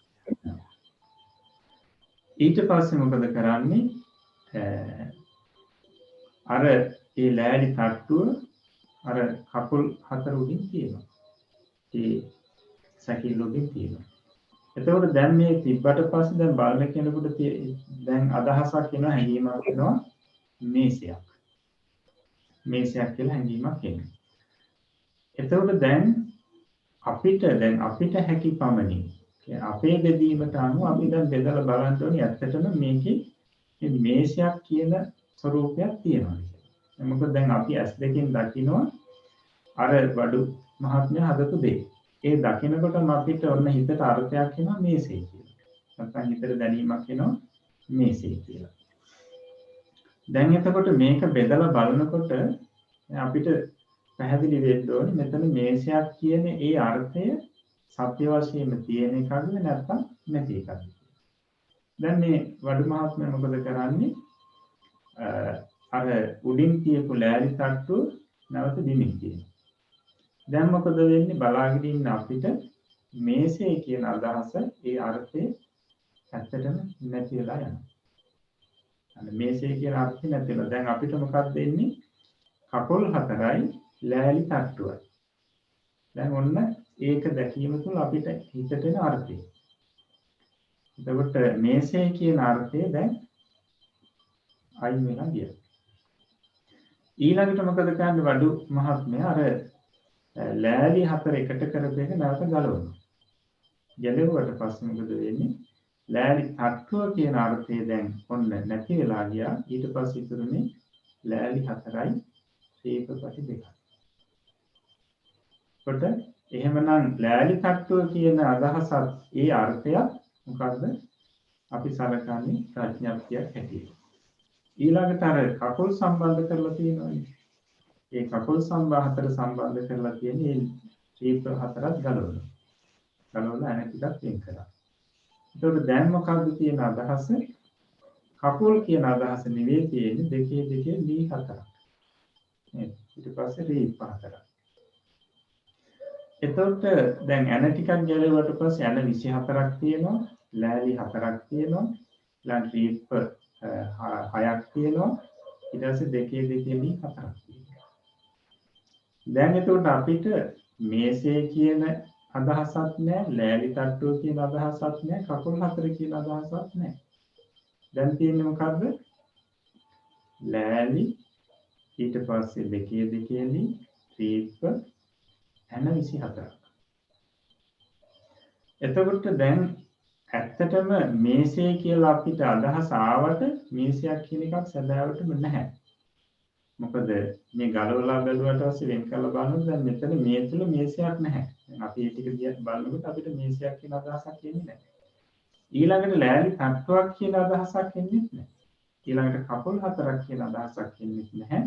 ඊට පස්සේ මොකද කරන්නේ? අර මේ ලෑලි තට්ටුව අර කකුල් හතර උඩින් තියෙනවා. ඒ සැකිල්ල උඩින් තියෙනවා. එතකොට දැන් මේ තිබ්බට පස්සේ දැන් බලන කෙනෙකුට දැන් අදහසක් එනවා, හැඟීමක් එනවා මේසයක්. මේසයක් කියලා හැඟීමක් එනවා. එතකොට දැන් අපිට හැකි පමණින් අපේ බෙදීමට අනුව අපි දැන් බෙදලා බලන්න ඕනේ ඇත්තටම මේකේ මේ මේසයක් කියන ස්වરૂපයක් තියෙනවා කියලා. මොකද දැන් අපි S2කින් දකිනවා අර වඩු මහත්මයා හදපු දේ. ඒ දකිනකොටම අපිට ඔන්න හිතට අර්ථයක් එනවා මේසෙයි කියලා. නැත්නම් හිතට දැනීමක් එනවා මේසෙයි කියලා. දැන් එතකොට මේක බෙදලා බලනකොට අපිට පැහැදිලි වෙන්න ඕනේ මෙතන මේසයක් කියන ඒ අර්ථය සත්‍ය වශයෙන්ම තියෙන එකක්ද නැත්නම් නැති එකක්ද. දැන් මේ වඩු මහත්මයා මොකද කරන්නේ? අර උඩින් තියපු ලෑලි තට්ටුව නැවත බිමින් තියෙනවා. දැන් මොකද වෙන්නේ? බලාගෙන ඉන්න අපිට මේසේ කියන අදහස ඒ අර්ථය ඇත්තටම නැති වෙලා යනවා. අන්න මේසේ කියන අර්ථය නැති වෙනවා. දැන් අපිට මොකක්ද වෙන්නේ? කකුල් හතරයි ලෑලි තට්ටුවයි. දැන් ඔන්න ඒක දැකීම තුළ අපිට හිතට එන අර්ථය. එතකොට මේසේ කියන අර්ථය දැන් අයින් වෙලා ගියා. ඊළඟට මොකද කරන්නේ? වඩු මහත්මයා අර ලෑලි හතර එකට කරපු එක නැවත ගලවනවා. ගැලවුවට පස්සේ මොකද වෙන්නේ? ලෑලි තට්ටුව කියන අර්ථය දැන් ඔන්න නැති වෙලා ගියා. ඊට පස්සේ ඉතුරුනේ ලෑලි හතරයි ශේපපටි දෙකයි. කොට එහෙමනම් ලෑලි තට්ටුව කියන අදහසත් ඒ අර්ථයක් මොකද්ද? අපි සලකන්නේ ප්‍රඥාප්තියක් හැටියට. ඊළඟට අර කකුල් සම්බන්ධ කරලා තියෙනවානේ. ඒ කකුල් හතර සම්බන්ධ කරලා තියෙන ඒ ශේප හතරක් ගලවනවා. ගලවලා අනෙක් ටිකක් වෙන් කරා. ඒතකොට දැන් මොකක්ද තියෙන අදහස? කකුල් කියන අදහස නෙවෙයි තියෙන්නේ දෙකේ ලී හතරක්. ඊට පස්සේ රීප් හතරක්. එතකොට දැන් ඇන ටිකක් ගැලවුවට පස්සේ ඇන 24ක් තියෙනවා, ලෑලි 4ක් තියෙනවා, ඊළඟ රීප් 6ක් තියෙනවා, ඊට පස්සේ දෙකේ ලී 4ක් තියෙනවා. දැන් එතකොට අපිට මේසේ කියන අදහසක් නැහැ, ලෑලි තට්ටුව කියන අදහසක් නැහැ, කකුල් හතර කියන අදහසක් නැහැ. දැන් තියෙන්නේ මොකද්ද? ලෑලි ඊට පස්සේ දෙකේ දෙකේලි ත්‍රිත්ව එන 24ක්. එතකොට දැන් ඇත්තටම මේසේ කියලා අපිට අදහස ආවට මේසයක් කියන එකක් සැබෑවටම නැහැ. මොකද මේ ගලවලා බැලුවට පස්සේ වෙන් කරලා බලනකොට දැන් මෙතන මේ තුල මේසයක් නැහැ. දැන් අපි මේ ටික දිහා බලනකොට අපිට මේසයක් කියන අදහසක් එන්නේ නැහැ. ඊළඟට ලෑලි තට්ටුවක් කියන අදහසක් එන්නේ නැහැ. ඊළඟට කකුල් හතරක් කියන අදහසක් එන්නේ නැහැ.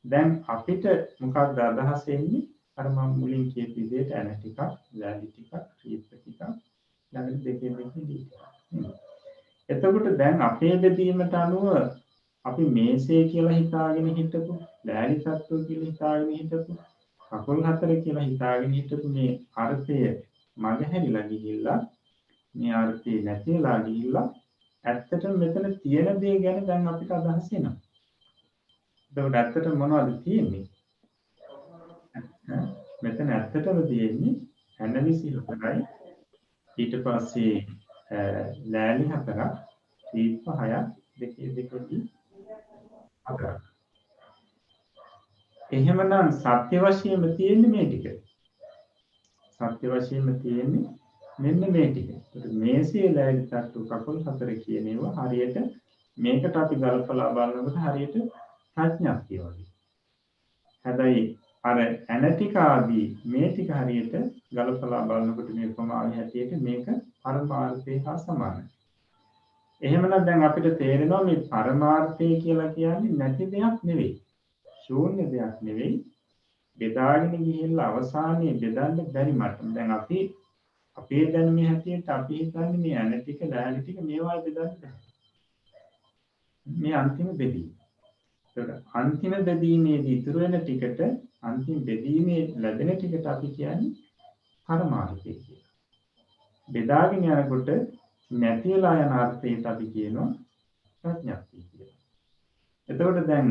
දැන් අපිට මොකක්ද අදහස එන්නේ? අර මම මුලින් කියපු විදිහට ඇන ටිකක්, ලෑලි ටිකක්, ත්‍රිත්ව ටිකක්, ළඟට දෙකේ දෙකේ දී ටිකක්. එතකොට දැන් අපේ බෙදීමට අනුව අපි මේසේ කියලා හිතාගෙන හිටපු, ලෑලි තට්ටුව කියලා හිතාගෙන හිටපු, කකුල් හතර කියලා හිතාගෙන හිටපු මේ අර්ථය මගහැරිලා ගිහිල්ලා මේ අර්ථය නැතිලා ගිහිල්ලා ඇත්තටම මෙතන තියෙන දේ ගැන දැන් අපිට අදහස් එනවා. එතකොට ඇත්තටම මොනවද තියෙන්නේ? මෙතන ඇත්තටම තියෙන්නේ ඇන 24යි, ඊට පස්සේ ලෑලි 4ක්, ත්‍රිත්ව 6ක්, දෙකේ දෙකේදී 4ක්. එහෙමනම් සත්‍ය වශයෙන්ම තියෙන්නේ මේ ටික. සත්‍ය වශයෙන්ම තියෙන්නේ මෙන්න මේ ටික. ඒත් මේසේ ලෑලි තට්ටු කකුල් හතර කියන ඒවා හරියට මේකට අපි ගලපලා බලනකොට හරියට ප්‍රඥාක්තිය වගේ. හැබැයි අර ඇන ටික ආදී මේ ටික හරියට ගලපලා බලනකොට මේ උපමාවේ හැටියට මේක පරමාර්ථය හා සමානයි. එහෙමනම් දැන් අපිට තේරෙනවා මේ පරමාර්ථය කියලා කියන්නේ නැති දෙයක් නෙවෙයි. ශූන්‍ය දෙයක් නෙවෙයි. බෙදාගෙන ගිහිල්ලා අවසානයේ බෙදන්න බැරි මට්ටම. දැන් අපි අපේ දැනුමේ හැටියට අපි හිතන්නේ මේ ඇන ටික, ලෑලි ටික මේවා බෙදන්න බැහැ. මේ අන්තිම බෙදීම. ඒකට අන්තිම බෙදීමේදී ඉතුරු වෙන ටිකට, අන්තිම බෙදීමේ ලැබෙන ටිකට අපි කියන්නේ පරමාර්ථය කියලා. බෙදාගෙන යනකොට නැති වෙලා යන අර්ථයට අපි කියනවා ප්‍රඥාක්තිය කියලා. එතකොට දැන්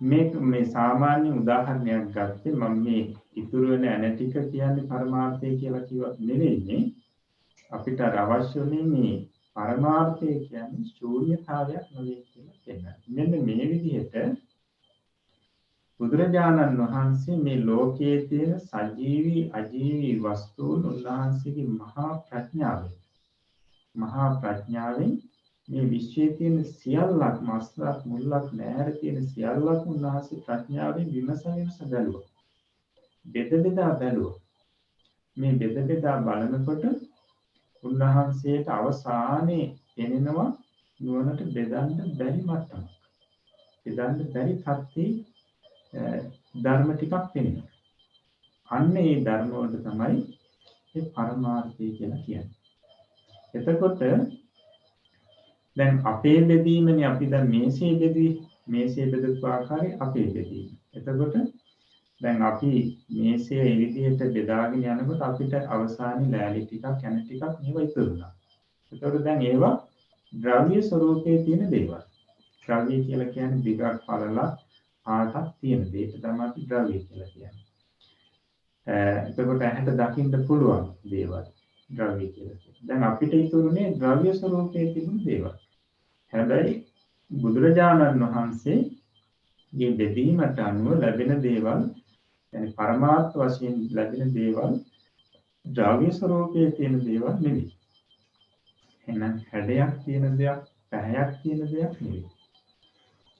මේ සාමාන්‍ය උදාහරණයක් ගත්තේ මම මේ ඉතුරු වෙන ඇන ටික කියන්නේ පරමාර්ථය කියලා කිව්වත් නෙවෙයිනේ. අපිට අවශ්‍යනේ මේ පරමාර්ථය කියන්නේ ශූන්‍යතාවයක් නෙවෙයි කියලා කියනවා. මෙන්න මේ විදිහට බුදුරජාණන් වහන්සේ මේ ලෝකයේ තියෙන සජීවී අජීවී වස්තුන් උන්වහන්සේගේ මහා ප්‍රඥාවෙන් මේ විශ්වයේ තියෙන සියල්ලක් මස්ලක් මුල්ලක් නැහැර තියෙන සියල්ලක් උන්වහන්සේ ප්‍රඥාවෙන් විමස බැලුවා. බෙද බෙදා බැලුවා. මේ බෙද බෙදා බලනකොට උන්වහන්සේට අවසානයේ එනෙනවා නුවණට බෙදන්න බැරි මට්ටමක්. බෙදන්න බැරි තත්ත්වයේ ධර්ම ටිකක් වෙනවා. අන්න ඒ ධර්ම වලට තමයි ඒ පරමාර්ථය කියලා කියන්නේ. එතකොට දැන් අපේ බෙදීමනේ අපි දැන් මේසේ බෙදපු ආකාරය අපේ බෙදීම. එතකොට දැන් අපි මේසේ ඒ විදිහට බෙදාගෙන යනකොට අපිට අවසානයේ ලෑලි ටිකක්, කැන ටිකක් මේවා ඉතුරු වෙනවා. එතකොට දැන් ඒවා ද්‍රව්‍ය ස්වરૂපයේ තියෙන දේවල්. ද්‍රව්‍ය කියලා කියන්නේ දිගක් පළලක් පාටක් තියෙන දෙයට තමයි අපි ද්‍රව්‍ය කියලා කියන්නේ. එතකොට ඇහැට දකින්න පුළුවන් දේවල් ද්‍රව්‍ය කියලා කියනවා. දැන් අපිට ඉතුරුනේ ද්‍රව්‍ය ස්වરૂපයේ තිබුණු දේවල්. හැබැයි බුදුරජාණන් වහන්සේගේ බෙදීමට අනුව ලැබෙන දේවල්, يعني පරමාර්ථ වශයෙන් ලැබෙන දේවල් ද්‍රව්‍ය ස්වરૂපයේ තියෙන දේවල් නෙවෙයි. එහෙනම් හැඩයක් තියෙන දෙයක්, පැහැයක් තියෙන දෙයක් නෙවෙයි.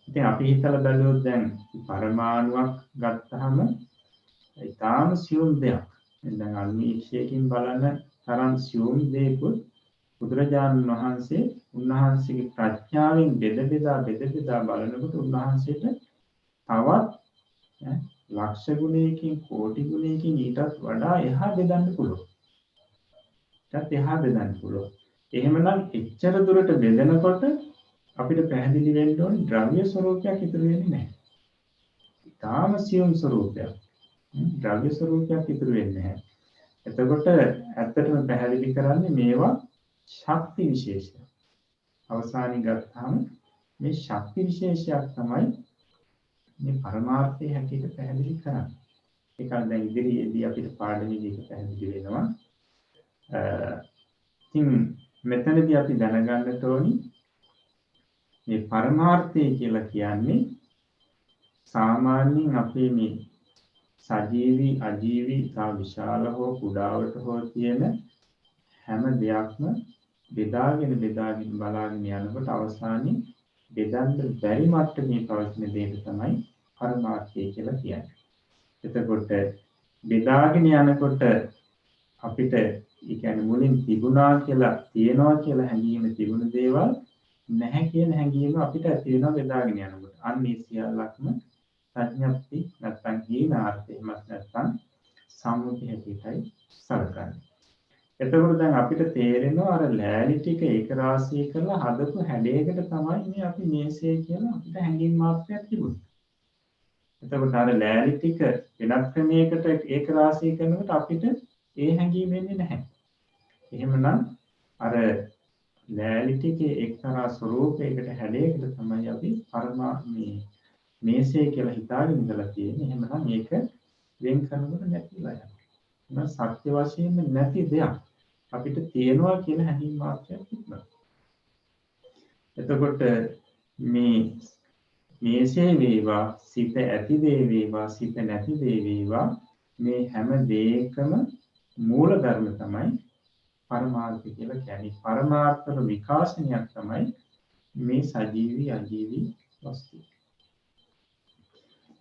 ඉතින් අපි හිතලා බලුවොත් දැන් පරමාණුවක් ගත්තාම ඊටාම සියුම් දෙයක්. දැන් අන්වීක්ෂයකින් බලන තරම් සියුම් දෙයකුත් බුදුරජාණන් වහන්සේ උන්වහන්සේගේ ප්‍රඥාවෙන් බෙද බෙදා බලනකොට උන්වහන්සේට තවත් ලක්ෂ ගුණයකින් කෝටි ගුණයකින් ඊටත් වඩා එහා බෙදන්න පුළුවන්. එහෙමනම් එච්චර දුරට බෙදනකොට අපිට පැහැදිලි වෙන්න ඕනේ ද්‍රව්‍ය ස්වરૂපයක් ඉතුරු වෙන්නේ නැහැ. ඊටාම සියුම් ස්වરૂපයක්. ද්‍රව්‍ය ස්වરૂපයක් ඉතුරු වෙන්නේ නැහැ. එතකොට ඇත්තටම පැහැදිලි කරන්නේ මේවා ශක්ති විශේෂය. අවසානයේ ගත්තාම මේ ශක්ති විශේෂයක් තමයි මේ පරමාර්ථයේ හැටියට පැහැදිලි කරන්නේ. ඒක දැන් ඉදිරියේදී අපිට පාඩමේදී ඒක පැහැදිලි වෙනවා. ඉතින් මෙතනදී අපි දැනගන්නට ඕනි මේ පරමාර්ථය කියලා කියන්නේ සාමාන්‍යයෙන් අපේ මේ සජීවී අජීවී තා විශාල හෝ කුඩාවට හෝ තියෙන හැම දෙයක්ම බෙදාගෙන බලාගෙන යනකොට අවසානයේ බෙදන්න බැරි මට්ටමේ පවතින දෙයට තමයි පරමාර්ථය කියලා කියන්නේ. එතකොට බෙදාගෙන යනකොට අපිට ඒ කියන්නේ මුලින් තිබුණා කියලා තියනවා කියලා හැඟීම තිබුණ දේවල් නැහැ කියන හැඟීම අපිට ඇති වෙනවා බෙදාගෙන යනකොට. අන්න ඒ සියල්ලක්ම ප්‍රඥප්ති නැත්නම් හීනාර්ථය නැත්නම් සම්මුති හැටියටයි සලකන්නේ. එතකොට දැන් අපිට තේරෙනවා අර ලෑලි ටික ඒක රාශී කරලා හදපු හැඩයකට තමයි මේ අපි මේසේ කියලා අපිට හැඟීම් මාත්‍රයක් තිබුණේ. එතකොට අර ලෑලි ටික වෙනත් ක්‍රමයකට ඒක රාශී කරනකොට අපිට ඒ හැඟීම වෙන්නේ නැහැ. එහෙමනම් අර ලෑලි ටිකේ එක්තරා ස්වરૂපයකට හැඩයකට තමයි අපි මේසේ කියලා හිතාගෙන ඉඳලා තියෙන්නේ. එහෙමනම් මේක වෙන් කරනකොට නැතිලා යනවා. සත්‍ය වශයෙන්ම නැති දෙයක් අපිට තියෙනවා කියන හැඟීම් මාත්‍රයක් තිබුණා. එතකොට මේසේ වේවා සිත ඇති දේ වේවා සිත නැති දේ වේවා මේ හැම දෙයකම මූල ධර්ම තමයි පරමාර්ථ කියලා කියන්නේ. පරමාර්ථ විකාශනයක් තමයි මේ සජීවී අජීවී වස්තු.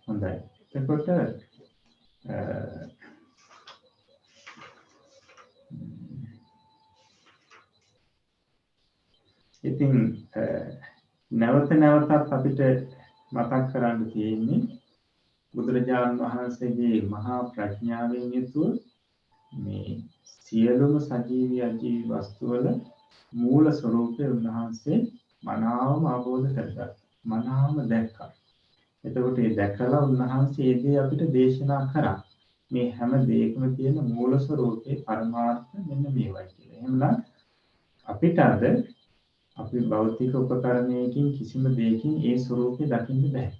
හොඳයි. එතකොට ඉතින් නැවත නැවතත් අපිට මතක් කරන්න තියෙන්නේ බුදුරජාණන් වහන්සේගේ මහා ප්‍රඥාවෙන් යුතුව මේ සියලුම සජීවී අජීවී වස්තුවල මූල ස්වરૂපය උන්වහන්සේ මනාවම අවබෝධ කරගත්තා. මනාවම දැක්කා. එතකොට ඒ දැකලා උන්වහන්සේ ඒ දේ අපිට දේශනා කරා. මේ හැම දෙයකම තියෙන මූල ස්වરૂපේ පරමාර්ථ මෙන්න මේවයි කියලා. එහෙනම් අපිට අද අපි භෞතික උපකරණයකින් කිසිම දෙයකින් ඒ ස්වરૂපේ දකින්න බෑ.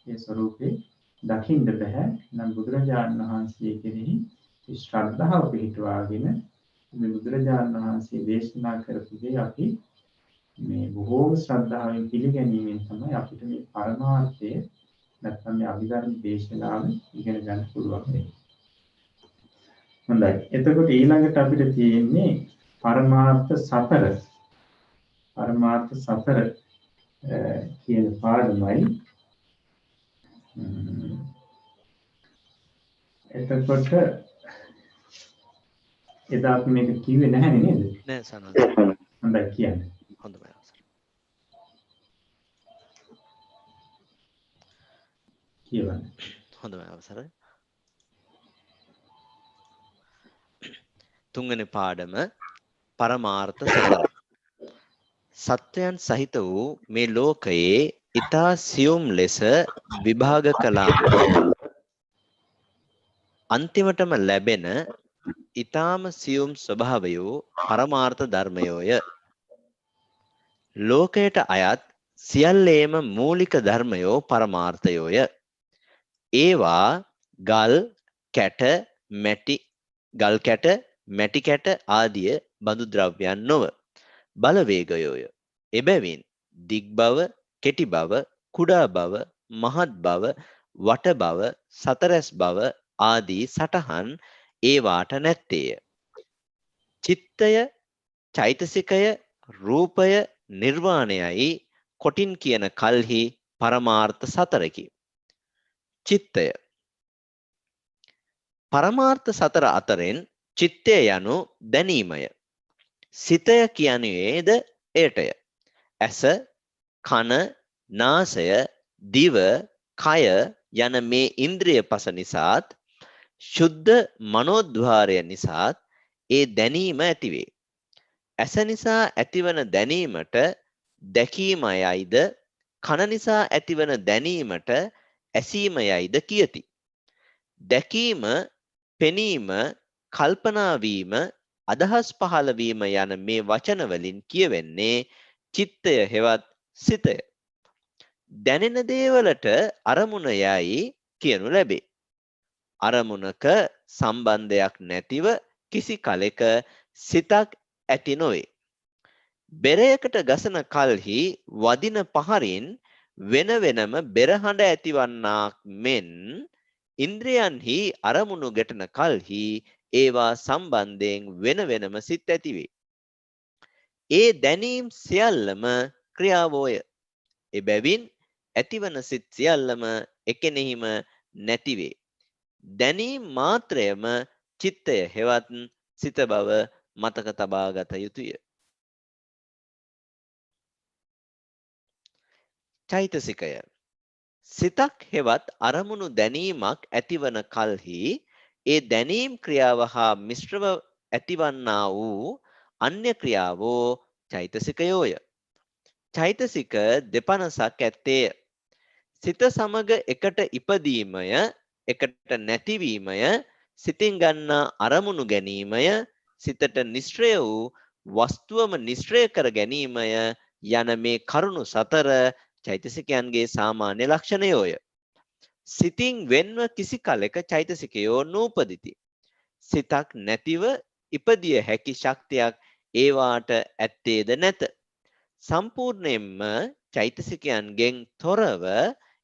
ඒ ස්වરૂපේ දකින්න බෑ. නම් බුදුරජාණන් වහන්සේ කෙරෙහි ශ්‍රද්ධාව පිහිටුවාගෙන මේ බුදුරජාණන් වහන්සේ දේශනා කරපු දේ අපි මේ බොහෝම ශ්‍රද්ධාවෙන් පිළිගැනීමෙන් තමයි අපිට මේ පරමාර්ථය නැත්නම් මේ අභිධර්ම දේශනාව ඉගෙන ගන්න පුළුවන් වෙන්නේ. හොඳයි. එතකොට ඊළඟට අපිට තියෙන්නේ පරමාර්ථ සතර. පරමාර්ථ සතර කියන පාඩමයි. එතකොට එදා අපි මේක කිව්වේ නැහැ නේද? නෑ සනන්ද. හොඳයි කියන්නේ. හොඳයි අවසර. කියවන්න. හොඳයි අවසර. තුන්වෙනි පාඩම පරමාර්ථ සතර. සත්වයන් සහිත වූ මේ ලෝකයේ ඊතා සියුම් ලෙස විභාග කළාම අන්තිමටම ලැබෙන ඊ타ම සියුම් ස්වභාවයෝ පරමාර්ථ ධර්මයෝය. ලෝකයට අයත් සියල්ලේම මූලික ධර්මයෝ පරමාර්ථයෝය. ඒවා ගල් කැට මැටි කැට ආදිය බඳු ද්‍රව්‍යයන් නොව බලවේගයෝය. එබැවින් දිග් බව, කෙටි බව, කුඩා බව, මහත් බව, වට බව, සතරැස් බව ආදී සටහන් ඒවාට නැත්තේය. චිත්තය, චෛතසිකය, රූපය, නිර්වාණයයි කොටින් කියන කල්හි පරමාර්ථ සතරකි. චිත්තය පරමාර්ථ සතර අතරින් චිත්තය යනු දැනීමය. සිතය කියන්නේද එයටය. ඇස, කන, නාසය, දිව, කය යන මේ ඉන්ද්‍රිය පස නිසාත් ශුද්ධ මනෝද්වාරය නිසාත් ඒ දැනීම ඇතිවේ. ඇස නිසා ඇතිවන දැනීමට දැකීමයයිද, කන නිසා ඇතිවන දැනීමට ඇසීමයයිද කියති. දැකීම, පෙනීම, කල්පනා වීම, අදහස් පහළ වීම යන මේ වචන වලින් කියවෙන්නේ චිත්තය හෙවත් සිතය. දැනෙන දේවලට අරමුණ යයි කියනු ලැබේ. අරමුණක සම්බන්ධයක් නැතිව කිසි කලෙක සිතක් ඇති නොවේ. බෙරයකට ගසන කල්හි වදින පහරින් වෙන වෙනම බෙරහඬ ඇතිවන්නාක් මෙන් ඉන්ද්‍රයන්හි අරමුණු ගැටෙන කල්හි ඒවා සම්බන්ධයෙන් වෙන වෙනම සිත් ඇතිවේ. ඒ දැනීම් සියල්ලම ක්‍රියාවෝය. එබැවින් ඇතිවන සිත් සියල්ලම එකෙනෙහිම නැතිවේ. දැනීම් මාත්‍රයම චිත්තය හෙවත් සිත බව මතක තබා ගත යුතුය. චෛතසිකය සිතක් හෙවත් අරමුණු දැනීමක් ඇතිවන කල්හි ඒ දැනීම් ක්‍රියාව හා මිශ්‍රව ඇතිවන්නා වූ අන්‍ය ක්‍රියාවෝ චෛතසිකයෝය. චෛතසික දෙපනසක් ඇත්තේය. සිත සමග එකට ඉපදීමය, එකට නැතිවීමය, සිතින් ගන්නා අරමුණු ගැනීමය, සිතට නිශ්චය වූ වස්තුවම නිශ්චය කර ගැනීමය යන මේ කරුණු සතර චෛතසිකයන්ගේ සාමාන්‍ය ලක්ෂණයෝය. සිතින් වෙන්ව කිසි කලෙක චෛතසිකයෝ නූපදිති. සිතක් නැතිව ඉපදිය හැකි ශක්තියක් ඒවාට ඇත්තේද නැත. සම්පූර්ණයෙන්ම චෛතසිකයන්ගෙන් තොරව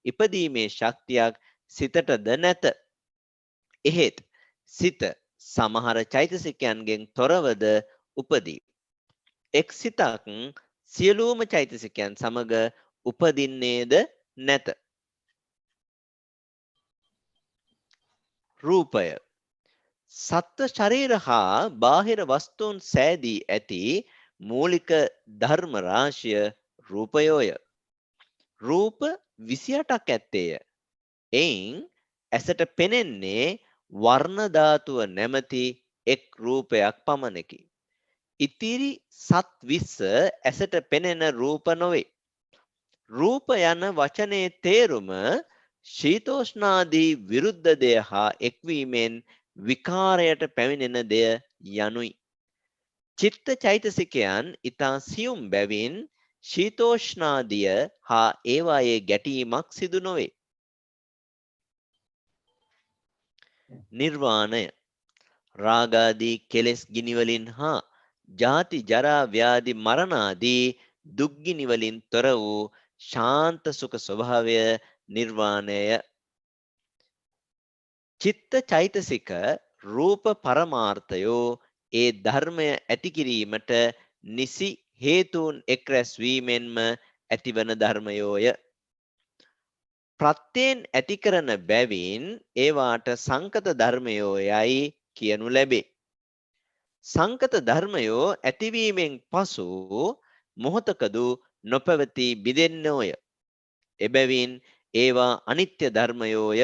ඉපදීමේ ශක්තියක් සිතටද නැත. එහෙත් සිත සමහර චෛතසිකයන්ගෙන් තොරවද උපදී. එක් සිතක් සියලුම චෛතසිකයන් සමග උපදින්නේද නැත. රූපය සත්ව ශරීර හා බාහිර වස්තුන් සෑදී ඇති මූලික ධර්ම රාශිය රූපයෝය. රූප 28ක් ඇත්තේය. එයින් ඇසට පෙනෙන්නේ වර්ණ ධාතුව නැමැති එක් රූපයක් පමණකි. ඉතිරි සත් 20 ඇසට පෙනෙන රූප නොවේ. රූප යන වචනේ තේරුම ශීතෝෂ්ණාදී විරුද්ධ දෙය හා එක්වීමෙන් විකාරයට පැමිණෙන දෙය යනුයි. චිත්ත චෛතසිකයන් ඊතා සියුම් බැවින් ශීතෝෂ්ණාදිය හා ඒවායේ ගැටීමක් සිදු නොවේ. නිර්වාණය රාගාදී කෙලෙස් ගිනිවලින් හා ජාති ජරා ව්‍යාධි මරණ ආදී දුක් ගිනිවලින් තොර වූ ශාන්ත සුඛ ස්වභාවය නිර්වාණය. චිත්ත චෛතසික රූප පරමාර්ථයෝ ඒ ධර්මය ඇති කිරීමට නිසි හේතුන් එක් රැස් වීමෙන්ම ඇතිවන ධර්මයෝය. ප්‍රත්‍යයෙන් ඇති කරන බැවින් ඒවාට සංකත ධර්මයෝ යයි කියනු ලැබේ. සංකත ධර්මයෝ ඇතිවීමෙන් පසු මොහොතකදු නොපැවති බිඳෙන්නෝය. එබැවින් ඒවා අනිත්‍ය ධර්මයෝය.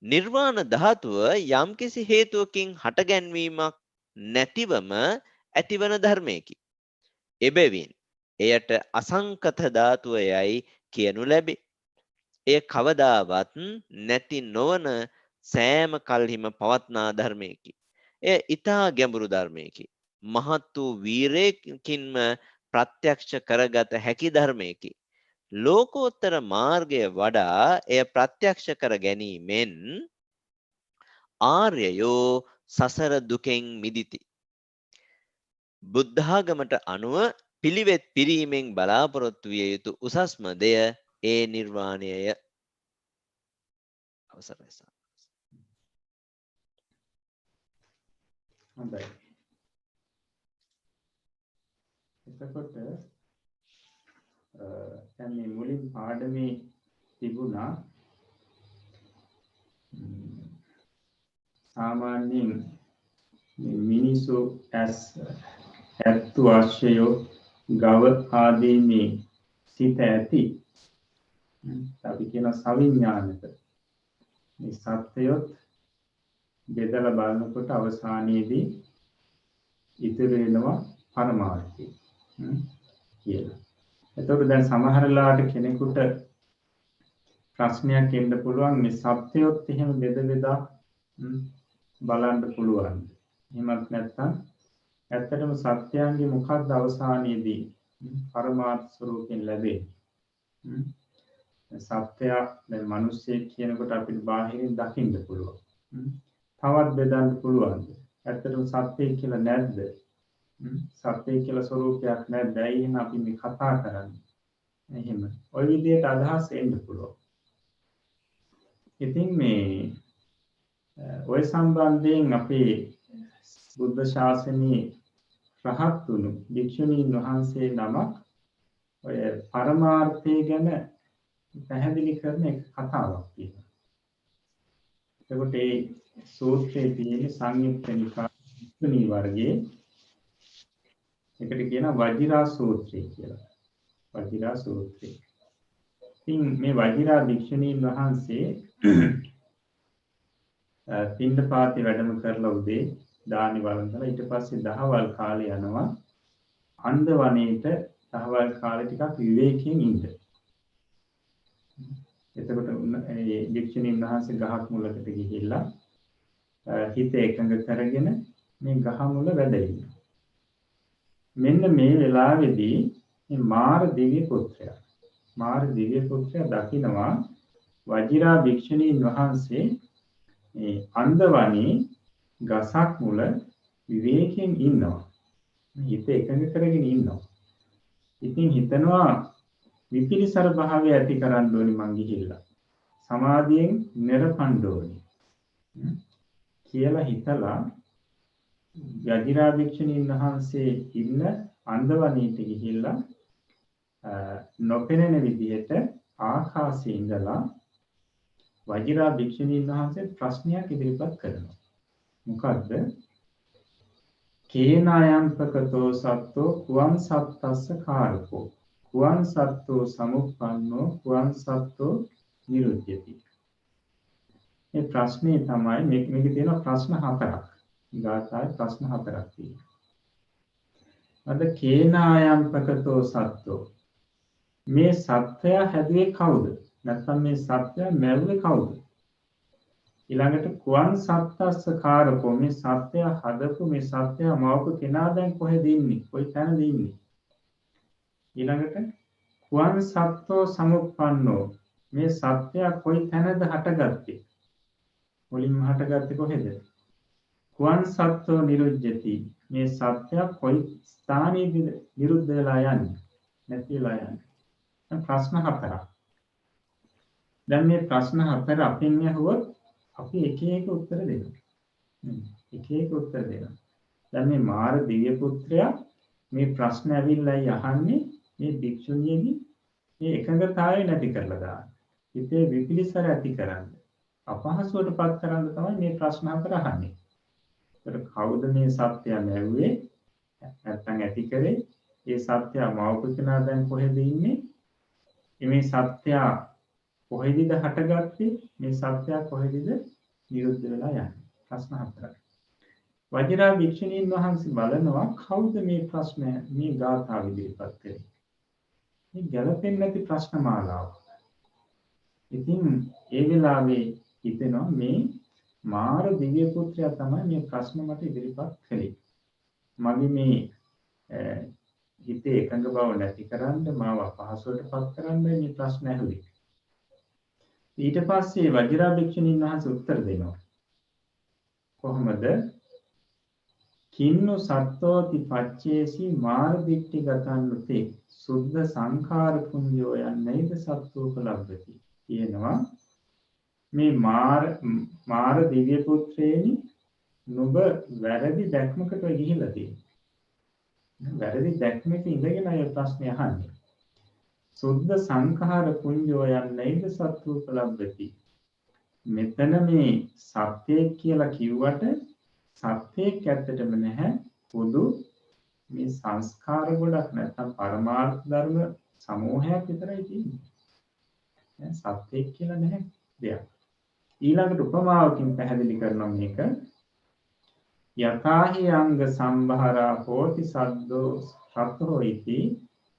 නිර්වාණ ධාතුව යම්කිසි හේතුවකින් හටගැන්වීමක් නැතිවම ඇතිවන ධර්මයකි. එබැවින් එයට අසංකත ධාතුව යයි කියනු ලැබේ. එය කවදාවත් නැති නොවන සෑම කල්හිම පවත්නා ධර්මයකි. එය ඊතා ගැඹුරු ධර්මයකි. මහත් වූ වීරයකින්ම ප්‍රත්‍යක්ෂ කරගත හැකි ධර්මයකි. ලෝකෝත්තර මාර්ගය වඩා එය ප්‍රත්‍යක්ෂ කර ගැනීමෙන් ආර්යයෝ සසර දුකෙන් මිදිති. බුද්ධාගමට අනුව පිළිවෙත් පිරීමෙන් බලාපොරොත්තු විය යුතු උසස්ම දෙය ඒ නිර්වාණයය. අවසරයි. හොඳයි. එතකොට දැන් මේ මුලින් පාඩමේ තිබුණා සාමාන්‍යයෙන් මිනිසු ඇත්තු ආශ්‍රයෝ ගව ආදී මේ සිත ඇති අපි කියන සවිඥානික මේ සත්‍යයොත් බෙදලා බලනකොට අවසානයේදී ඉතුරු වෙනවා පරමාර්ථය කියලා. එතකොට දැන් සමහරලාට කෙනෙකුට ප්‍රශ්නයක් එන්න පුළුවන් මේ සත්‍යයොත් එහෙම බෙදා බලන්න පුළුවන්. එහෙමත් නැත්නම් ඇත්තටම සත්‍යයන්ගේ මොකක්ද අවසානයේදී පරමාර්ථ ස්වરૂපයෙන් ලැබෙන්නේ. සත්‍යය දැන් මිනිස්සෙක් කියනකොට අපිට බාහිරින් දකින්න පුළුවන්. තවත් බෙදන්න පුළුවන්. ඇත්තටම සත්‍යය කියලා නැද්ද? සත්‍යය කියලා ස්වરૂපයක් නැද්ද? ඇයි එහෙනම් අපි මේ කතා කරන්නේ? එහෙම. ওই විදිහට අදහස් එන්න පුළුවන්. ඉතින් මේ ඔය සම්බන්ධයෙන් අපේ බුද්ධ ශාසනයේ රහත් වුණු භික්ෂුණීන් වහන්සේ නමක් ඔය පරමාර්ථය ගැන පැහැදිලි කරන එක කතාවක් තියෙනවා. එතකොට මේ සූත්‍රයේ තියෙන සංයුක්ත නිකායේ භික්ෂුණී වර්ගයේ එකට කියනවා වජිරා සූත්‍රය කියලා. වජිරා සූත්‍රය. ඉතින් මේ වජිරා භික්ෂුණීන් වහන්සේ පින්ඩපාතේ වැඩම කරලා උදේ දානි වළඳලා ඊට පස්සේ දහවල් කාලේ යනවා අන්ද වනයේට දහවල් කාලේ ටිකක් විවේකයෙන් ඉන්න. එතකොට මේ භික්ෂුණීන් වහන්සේ ගහක් මුලකට ගිහිල්ලා හිත එකඟ කරගෙන මේ ගහ මුල වැඩ ඉන්නවා. මෙන්න මේ වෙලාවේදී මේ මාර දිව්‍ය පුත්‍රයා දකිනවා වජිරා භික්ෂුණීන් වහන්සේ මේ අන්දවනේ ගසක් මුල විවේකයෙන් ඉන්නවා. හිත එකඟ කරගෙන ඉන්නවා. ඉතින් හිතනවා විපිලිසර භාවය ඇති කරන්න ඕනි මං ගිහිල්ලා. සමාධියෙන් නිරපන්න ඕනි. කියලා හිතලා වජිරා භික්ෂුණීන් වහන්සේ ඉන්න අන්දවනේට ගිහිල්ලා නොපෙනෙන විදිහට ආකාශයේ ඉඳලා වජිරා භික්ෂුණීන් වහන්සේ ප්‍රශ්නයක් ඉදිරිපත් කරනවා. මොකද්ද? කේනායන්පකතෝ සත්තෝ කුවන් සත්තස්ස කාරකෝ කුවන් සත්තෝ සමුප්පන්නෝ කුවන් සත්තෝ නිරුද්ධති. මේ ප්‍රශ්නේ තමයි මේකේ තියෙන ප්‍රශ්න හතරක්. ගාථාවේ ප්‍රශ්න හතරක් තියෙනවා. අද කේනායන්පකතෝ සත්තෝ මේ සත්‍යය හැදුවේ කවුද? නැත්නම් මේ සත්‍යය මැව්වේ කවුද? ඊළඟට කුවන් සත්තස්ස කාරකෝ මේ සත්‍යය හදපු මේ සත්‍යය මවපු කෙනා දැන් කොහෙද ඉන්නේ? කොයි තැනද ඉන්නේ? ඊළඟට කුවන් සත්තෝ සමුප්පන්නෝ මේ සත්‍යය කොයි තැනද හටගත්තේ? මුලින්ම හටගත්තේ කොහෙද? කුවන් සත්තෝ නිරුද්ධති මේ සත්‍යය කොයි ස්ථානයේද නිරුද්ධ වෙලා යන්නේ? නැති වෙලා යන්නේ? ප්‍රශ්න හතරක්. දැන් මේ ප්‍රශ්න හතර අපින් අහුවොත් අපි එක එක උත්තර දෙනවා. එක එක උත්තර දෙනවා. දැන් මේ මාර දිව්‍ය පුත්‍රයා මේ ප්‍රශ්න ඇවිල්ලා අහන්නේ මේ භික්ෂුණියගේ මේ එකඟතාවය නැති කරලා දාන්න. හිතේ විපිලිසර ඇති කරන්න. අපහසුවටපත් කරන්න තමයි මේ ප්‍රශ්න හතර අහන්නේ. ඒකට කවුද මේ සත්‍යය නැවුවේ? නැත්තම් ඇති කරේ? ඒ සත්‍යය මවපුතනා දැන් කොහෙද ඉන්නේ? මේ සත්‍යය කොහෙදද හටගත්තේ? මේ සත්‍යය කොහෙදද නිරුද්ධ වෙලා යන්නේ? ප්‍රශ්න හතරක්. වජිරා භික්ෂුණීන් වහන්සේ බලනවා කවුද මේ ප්‍රශ්න මේ ගාථාව ඉදිරිපත් කරේ? මේ ගැළපෙන්නේ නැති ප්‍රශ්න මාලාවක්. ඉතින් ඒ වෙලාවේ හිතෙනවා මේ මාර දිව්‍ය පුත්‍රයා තමයි මේ ප්‍රශ්න මට ඉදිරිපත් කළේ. මගේ මේ හිතේ එකඟ බව නැති කරන්න මාව අපහසුවටපත් කරන්න මේ ප්‍රශ්න ඇහුවේ. ඊට පස්සේ වජිරා භික්ෂුණීන් වහන්සේ උත්තර දෙනවා. කොහොමද? කින්නු සත්තෝති පච්චේසි මාර දිට්ඨි ගතන්නුතේ සුද්ධ සංඛාර පුඤ්ජෝ යන්නේද සත්තුපලබ්ධති. කියනවා මේ මාර දිව්‍ය පුත්‍රයනි නුඹ වැරදි දැක්මකට ගිහිල්ලා තියෙනවා. වැරදි දැක්මක ඉඳගෙන අය ප්‍රශ්නේ අහන්නේ. සුද්ධ සංඛාර පුඤ්ජෝ යන්නේද සත්තුපලබ්ධති. මෙතන මේ සත්‍යය කියලා කිව්වට සත්‍යයක් ඇත්තටම නැහැ. පොදු මේ සංස්කාර ගොඩක් නැත්නම් පරමාර්ථ ධර්ම සමූහයක් විතරයි තියෙන්නේ. සත්‍යයක් කියලා නැහැ දෙයක්. ඊළඟට උපමාවකින් පැහැදිලි කරනවා මේක. යථාහි අංග සම්භාරා හෝති සද්දෝ සත්තෝ ඉති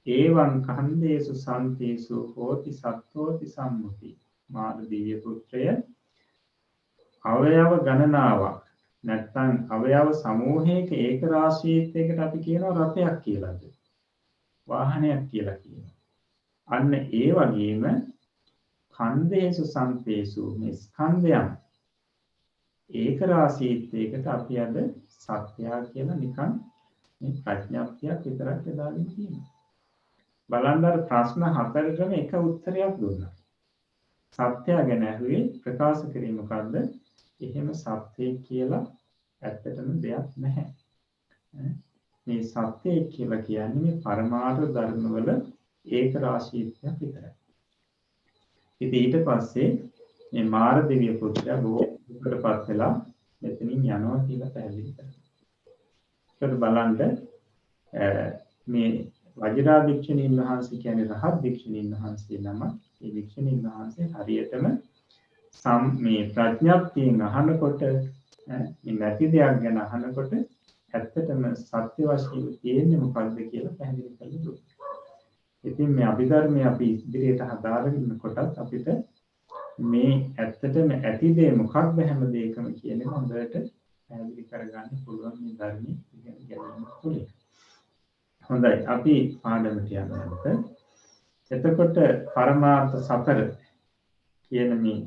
ඒවං කන්දේසු සම්තේසු හෝති සත්තෝති සම්මුති. මාර දිව්‍ය පුත්‍රය අවයව ගණනාවක් නැත්නම් අවයව සමූහයක ඒක රාශීත්වයකට අපි කියනවා රථයක් කියලාද වාහනයක් කියලා කියනවා. අන්න ඒ වගේම ඛණ්ඩේසු සම්පේසු මේ ස්කන්ධයන් ඒක රාශීත්වයකට අපි අද සත්‍යය කියලා නිකන් මේ ප්‍රඥාප්තියක් විතරක් දාගෙන තියෙනවා. බලන්න අර ප්‍රශ්න හතරටම එක උත්තරයක් දුන්නා. සත්‍යය ගැන ඇහුවේ ප්‍රකාශ කරේ මොකද්ද? එහෙම සත්‍යය කියලා ඇත්තටම දෙයක් නැහැ. මේ සත්‍යය කියලා කියන්නේ මේ පරමාර්ථ ධර්මවල ඒක රාශීත්වයක් විතරයි. ඉතින් ඊට පස්සේ මේ මාරදේවිය පුත්‍රයා බොහෝකටපත් වෙලා මෙතනින් යනවා කියලා පැහැදිලි කරනවා. ඒකට බලන්න මේ වජිරා භික්ෂුණීන් වහන්සේ කියන්නේ රහත් භික්ෂුණීන් වහන්සේ නම. මේ භික්ෂුණීන් වහන්සේ හරියටම මේ ප්‍රඥාප්තියෙන් අහනකොට මේ නැති දෙයක් ගැන අහනකොට ඇත්තටම සත්‍ය වශයෙන් තියෙන්නේ මොකද්ද කියලා පැහැදිලි කරලා දුන්නා. ඉතින් මේ අභිධර්මයේ අපි ඉදිරියට හදාගෙන ඉන්නකොටත් අපිට මේ ඇත්තටම ඇති දේ මොකක්ද හැම දෙයකම කියන්නේ හොඳට පැහැදිලි කරගන්න පුළුවන් මේ ධර්මයේ ඉගෙන ගැනීම තුළින්. හොඳයි අපි පාඩමට යනකොට එතකොට පරමාර්ථ සතර කියන මේ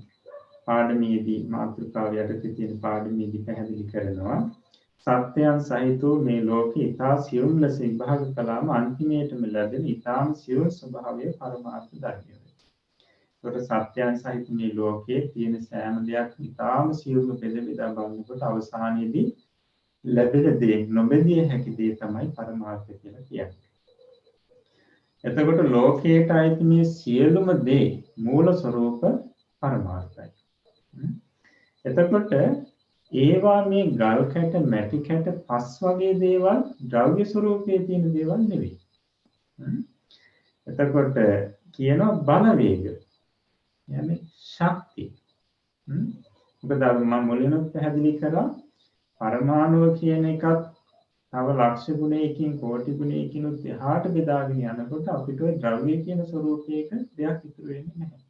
පාඩමේදී මාතෘකාව යටතේ තියෙන පාඩමේදී පැහැදිලි කරනවා සත්‍යයන් සහිත මේ ලෝකේ ඉතා සියුම් ලෙස විභාග කළාම අන්තිමේටම ලැබෙන ඉතාම සියුම් ස්වභාවයේ පරමාර්ථ ධර්මය. ඒකට සත්‍යයන් සහිත මේ ලෝකයේ තියෙන සෑම දෙයක් ඉතාම සියුම් බෙද බෙදා බලනකොට අවසානයේදී ලැබෙන දේ නොබෙදිය හැකි දේ තමයි පරමාර්ථ කියලා කියන්නේ. එතකොට ලෝකයට අයිති මේ සියලුම දේ මූල ස්වરૂප පරමාර්ථයි. එතකොට ඒවා මේ ගල් කැට මැටි කැට පස් වගේ දේවල් ද්‍රව්‍ය ස්වરૂපයේ තියෙන දේවල් නෙවෙයි. එතකොට කියනවා බලවේග. يعني ශක්තිය. මොකද මම මුලින්ම පැහැදිලි කරා පරමාණුව කියන එකත් තව ලක්ෂ ගුණයකින් කෝටි ගුණයකින් එහාට බෙදාගෙන යනකොට අපිට ওই ද්‍රව්‍ය කියන ස්වરૂපයක දෙයක් ඉතුරු වෙන්නේ නැහැ.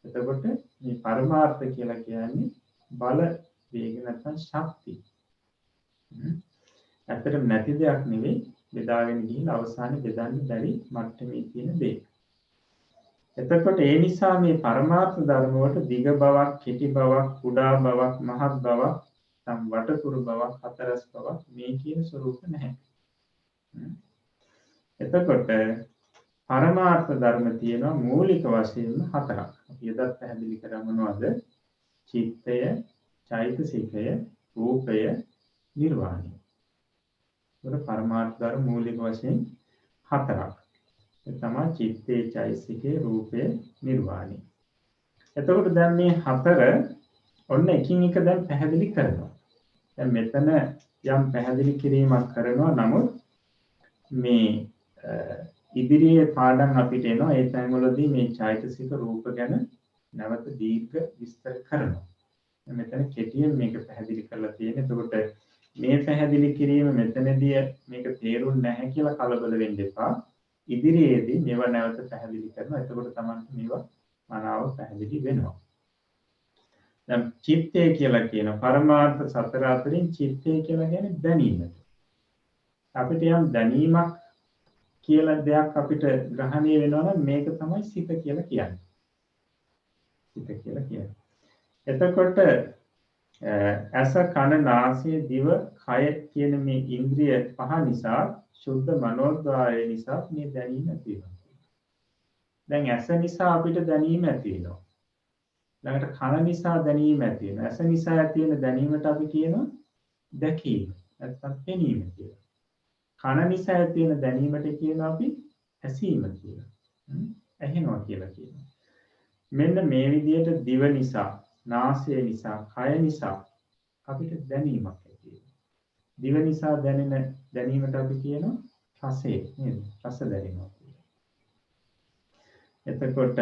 එතකොට මේ පරමාර්ථ කියලා කියන්නේ බල වේග නැත්නම් ශක්තිය. ඇත්තටම නැති දෙයක් නෙවෙයි බෙදාගෙන ගිහින් අවසානයේ බෙදන්න බැරි මට්ටමේ තියෙන දේ. එතකොට ඒ නිසා මේ පරමාර්ථ ධර්ම වලට දිග බවක්, කෙටි බවක්, කුඩා බවක්, මහත් බවක්, සම් වටකුරු බවක්, හතරස් බවක් මේ කියන ස්වરૂප නැහැ. එතකොට පරමාර්ථ ධර්ම තියෙනවා මූලික වශයෙන්ම හතරක්. අපි එදත් පැහැදිලි කරා මොනවද? චිත්තය, චෛතසිකය, රූපය, නිර්වාණය. ඒකට පරමාර්ථ ධර්ම මූලික වශයෙන් හතරක්. ඒ තමයි චිත්තේ, චෛතසිකේ, රූපේ, නිර්වාණය. එතකොට දැන් මේ හතර ඔන්න එකින් එක දැන් පැහැදිලි කරනවා. දැන් මෙතන යම් පැහැදිලි කිරීමක් කරනවා. නමුත් මේ ඉදිරියේ පාඩම් අපිට එනවා. ඒ තැන්වලදී මේ චෛතසික රූප ගැන නැවත දීර්ඝ විස්තර කරනවා. මෙතන කෙටියෙන් මේක පැහැදිලි කරලා තියෙනවා. එතකොට මේ පැහැදිලි කිරීම මෙතනදී මේක තේරුම් නැහැ කියලා කලබල වෙන්න එපා. ඉදිරියේදී මේවා නැවත පැහැදිලි කරනවා. එතකොට තමයි මේවා මනාව පැහැදිලි වෙනවා. දැන් චිත්තය කියලා කියන පරමාර්ථ සතර අතරින් චිත්තය කියලා කියන්නේ දැනීමට. අපිට යම් දැනීමක් කියලා දෙයක් අපිට ග්‍රහණය වෙනවා නම් මේක තමයි සිත කියලා කියන්නේ. සිත කියලා කියන්නේ. එතකොට ඇස, කන, නාසය, දිව, කය කියන මේ ඉන්ද්‍රිය පහ නිසා සුද්ධ මනෝද්වාරය නිසා මේ දැනීම ඇති වෙනවා. දැන් ඇස නිසා අපිට දැනීම ඇති වෙනවා. ළඟට කන නිසා දැනීම ඇති වෙනවා. ඇස නිසා ඇති වෙන දැනීමට අපි කියනවා දැකීම. නැත්නම් පෙනීම කියලා. කන නිසා ඇති වෙන දැනීමට කියනවා අපි ඇසීම කියලා. ඇහෙනවා කියලා කියනවා. මෙන්න මේ විදිහට දිව නිසා, නාසය නිසා, කය නිසා අපිට දැනීමක් ඇති වෙනවා. දිව නිසා දැනෙන දැනීමට අපි කියනවා රසය නේද? රස දැනෙනවා කියලා. එතකොට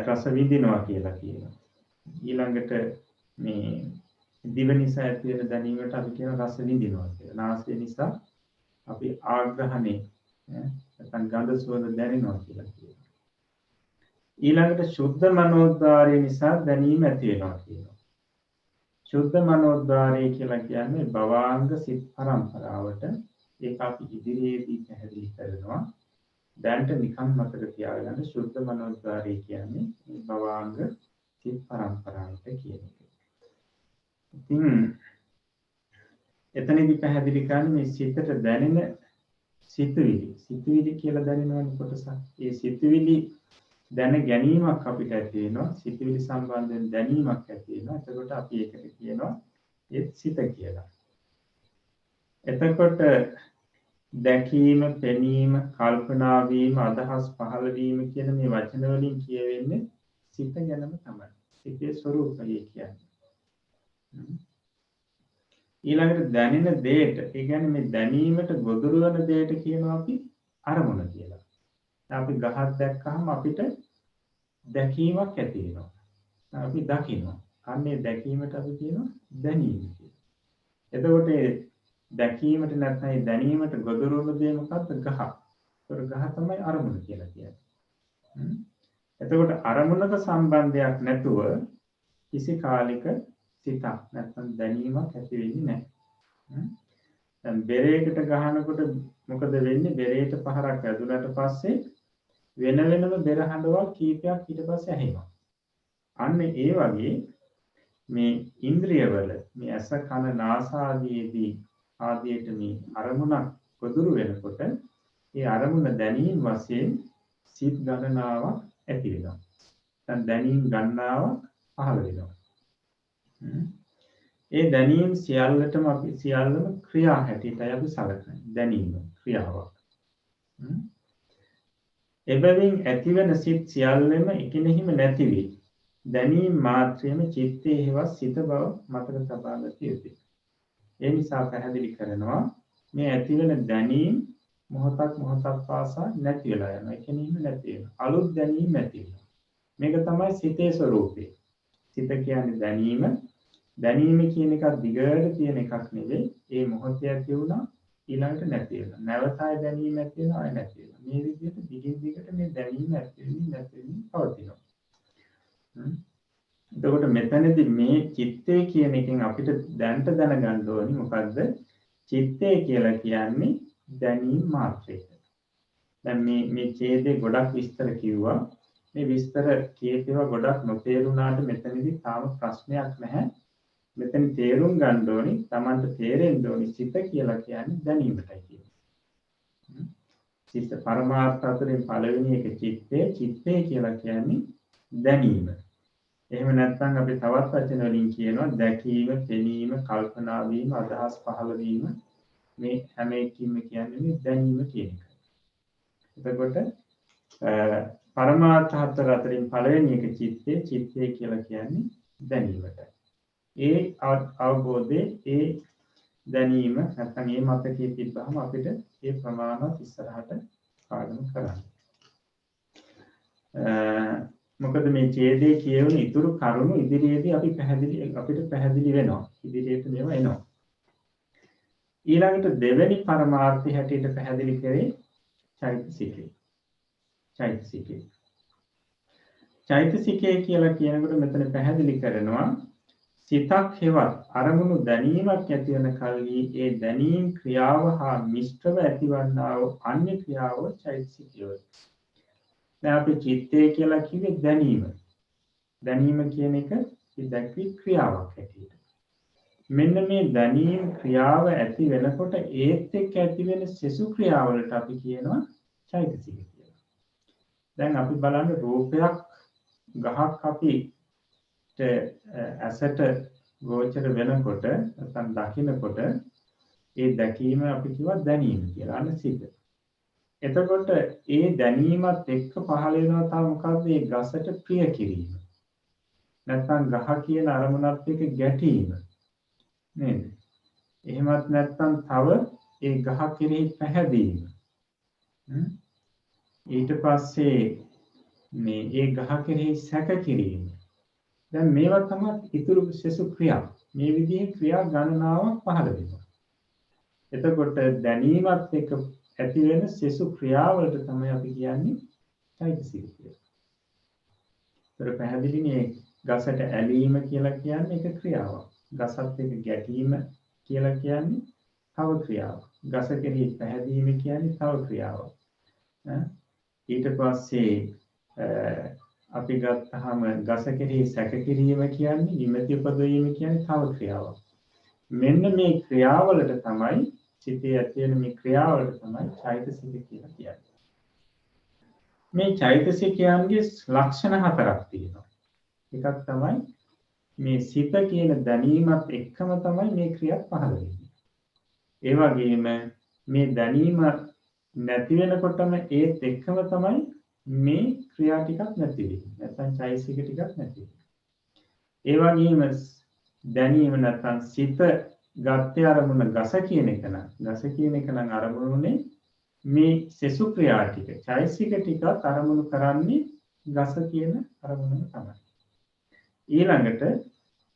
රස විඳිනවා කියලා කියනවා. ඊළඟට මේ දිව නිසා ඇති වෙන දැනීමට අපි කියනවා රස විඳිනවා කියලා. නාසය නිසා අපි ආග්‍රහණය නැත්නම් ගඳ සුවඳ දැනෙනවා කියලා කියනවා. ඊළඟට ශුද්ධ මනෝද්වාරය නිසා දැනීම ඇති වෙනවා කියනවා. ශුද්ධ මනෝද්වාරය කියලා කියන්නේ භවාංග සිත් පරම්පරාවට ඒක අපි ඉදිරියේදී පැහැදිලි කරනවා. දැන්ට නිකන් මතක තියාගන්න සුද්ධ මනෝද්වාරය කියන්නේ මේ භවාංග සිත් පරම්පරාවට කියන එක. ඉතින් එතනදී පැහැදිලි කරන්නේ මේ සිතට දැනෙන සිතුවිලි කියලා දැනෙනවනේ කොටසක්. ඒ සිතුවිලි දැන ගැනීමක් අපිට ඇති වෙනවා. සිතුවිලි සම්බන්ධයෙන් දැනීමක් ඇති වෙනවා. එතකොට අපි ඒකට කියනවා ඒ සිත කියලා. එතකොට දැකීම, පෙනීම, කල්පනා වීම, අදහස් පහළ වීම කියන මේ වචන වලින් කියවෙන්නේ සිත ගැනම තමයි. සිතේ ස්වરૂපය කියන්නේ. ඊළඟට දැනෙන දෙයට, ඒ කියන්නේ මේ දැනීමට ගොදුරු වෙන දෙයට කියනවා අපි අරමුණ කියලා. අපි ගහක් දැක්කහම අපිට දැකීමක් ඇති වෙනවා. අපි දකිනවා. අන්නේ දැකීමට අපි කියනවා දැනීම කියලා. එතකොට දැකීමට නැත්නම් දැනීමට ගොදුරු වෙන දේ මොකක්ද? ගහ. ඒතර ගහ තමයි අරමුණ කියලා කියන්නේ. එතකොට අරමුණක සම්බන්ධයක් නැතුව කිසි කාලයක සිතක් නැත්නම් දැනීමක් ඇති වෙන්නේ නැහැ. දැන් බෙරේකට ගහනකොට මොකද වෙන්නේ? බෙරේට පහරක් ඇදුනට පස්සේ වෙන වෙනම බෙර හඬවල් කීපයක් ඊට පස්සේ ඇහෙනවා. අන්න ඒ වගේ මේ ඉන්ද්‍රියවල මේ ඇස කන නාස ආදීට මේ අරමුණක් ගොදුරු වෙනකොට ඒ අරමුණ දැනීම වශයෙන් සිත් ගණනාවක් ඇති වෙනවා. දැන් දැනීම් ගණනාවක් පහළ වෙනවා. ඒ දැනීම් සියල්ලටම අපි සියල්ලම ක්‍රියා හැටියටයි අපි සැලකන්නේ. දැනීම ක්‍රියාවක්. එබැවින් ඇතිවන සිත් සියල්ලම එකිනෙහිම නැති වේ. දැනීම් මාත්‍රයේම චිත්තේ හේවත් සිත බව මතක තබා ගත යුතුය. ඒ නිසා පැහැදිලි කරනවා මේ ඇතිවන දැනීම් මොහොතක් පාසා නැති වෙලා යනවා. එකිනෙහිම නැති වෙනවා. අලුත් දැනීම් ඇති වෙනවා. මේක තමයි සිතේ ස්වરૂපය. සිත කියන්නේ දැනීම. දැනීම කියන එක දිගට තියෙන එකක් නෙවෙයි. ඒ මොහොතේ ඇති වුණා ඊළඟට නැති වෙනවා. නැවතයි දැනීම ඇති වෙනවා ආය නැති වෙනවා. මේ විදිහට දිගින් දිගට මේ දැනීම ඇති වෙමින් නැති වෙමින් පවතිනවා. එතකොට මෙතනදී මේ චිත්තය කියන එකෙන් අපිට දැනට දැනගන්න ඕනේ මොකද්ද? චිත්තය කියලා කියන්නේ දැනීම් මාත්‍රය. දැන් මේ ඡේදේ ගොඩක් විස්තර කිව්වා. මේ විස්තර කියේවා ගොඩක් නොතේරුණාට මෙතනදී තාම ප්‍රශ්නයක් නැහැ. මෙතන තේරුම් ගන්න ඕනේ, Tamanට තේරෙන්න ඕනේ සිත කියලා කියන්නේ දැනීමටයි කියන්නේ. සිත පරමාර්ථ අතරින් පළවෙනි එක චිත්තය කියලා කියන්නේ දැනීම. එහෙම නැත්නම් අපි තවත් වචන වලින් කියනවා දැකීම, පෙනීම, කල්පනා වීම, අදහස් පහළ වීම. මේ හැම එකකින්ම කියන්නේ මේ දැනීම කියන එක. එතකොට පරමාර්ථ හතර අතරින් පළවෙනි එක චිත්තය කියලා කියන්නේ දැනීමට. ඒ අවබෝධයේ ඒ දැනීම නැත්නම් මේ මතකයේ තිබ්බහම අපිට ඒ ප්‍රමාණවත් ඉස්සරහට පාඩම කරන්න. මොකද මේ ඡේදයේ කියවන ඉතුරු කරුණු ඉදිරියේදී අපිට පැහැදිලි වෙනවා. ඉදිරියට මේවා එනවා. ඊළඟට දෙවෙනි පරමාර්ථය හැටියට පැහැදිලි කරේ චෛතසිකය කියලා කියනකොට මෙතන පැහැදිලි කරනවා සිතක් හෙවත් අරමුණු දැනීමක් ඇති වෙන කල්හි ඒ දැනීම් ක්‍රියාව හා මිශ්‍රව ඇතිවන්නා වූ අන්‍ය ක්‍රියාව චෛතසිකය. දැන් අපි චිත්තය කියලා කිව්වේ දැනීම. දැනීම කියන එක දැක්වි ක්‍රියාවක් හැටියට. මෙන්න මේ දැනීම් ක්‍රියාව ඇති වෙනකොට ඒත් එක්ක ඇති වෙන සෙසු ක්‍රියාවලට අපි කියනවා චෛතසික කියලා. දැන් අපි බලන්න රූපයක් ගහක් අපිට ඇසට ගෝචර වෙනකොට නැත්නම් දකින්නකොට ඒ දැකීම අපි කියවා දැනීම කියලා. අන්න සිත. එතකොට ඒ දැනීමත් එක්ක පහළ වෙනවා තව මොකද්ද? ඒ ගසට ප්‍රිය කිරීම. නැත්නම් ගහ කියන අරමුණත් එක්ක ගැටීම. නේද? එහෙමත් නැත්නම් තව ඒ ගහ කෙරෙහි පැහැදීම. ඊට පස්සේ මේ ඒ ගහ කෙරෙහි සැක කිරීම. දැන් මේවා තමයි ඉතුරු සෙසු ක්‍රියා. මේ විදිහේ ක්‍රියා ගණනාවක් පහළ වෙනවා. එතකොට දැනීමත් එක්ක ඇති වෙන සෙසු ක්‍රියාවලට තමයි අපි කියන්නේ චෛතසික කියලා. ඒතර පැහැදිලිනේ ගසට ඇලීම කියලා කියන්නේ එක ක්‍රියාවක්. ගසත් එක්ක ගැටීම කියලා කියන්නේ තව ක්‍රියාවක්. ගස කෙරෙහි පැහැදීම කියන්නේ තව ක්‍රියාවක්. ඊට පස්සේ අපි ගත්තාම ගස කෙරෙහි සැක කිරීම කියන්නේ විමති උපදවීම කියන්නේ තව ක්‍රියාවක්. මෙන්න මේ ක්‍රියාවලට තමයි සිතේ ඇති වෙන මේ ක්‍රියාවලට තමයි චෛතසික කියලා කියන්නේ. මේ චෛතසිකයන්ගේ ලක්ෂණ හතරක් තියෙනවා. එකක් තමයි මේ සිත කියන දැනීමත් එක්කම තමයි මේ ක්‍රියාව පහළ වෙන්නේ. ඒ වගේම මේ දැනීම නැති වෙනකොටම ඒත් එක්කම තමයි මේ ක්‍රියා ටිකක් නැති වෙන්නේ. නැත්නම් චෛතසික ටිකක් නැති වෙන්නේ. ඒ වගේම දැනීම නැත්නම් සිත ගත්‍ය අරමුණ ගස කියන එක නම් අරමුණුනේ මේ සෙසු ක්‍රියා ටික චෛතසික ටිකත් අරමුණු කරන්නේ ගස කියන අරමුණම තමයි. ඊළඟට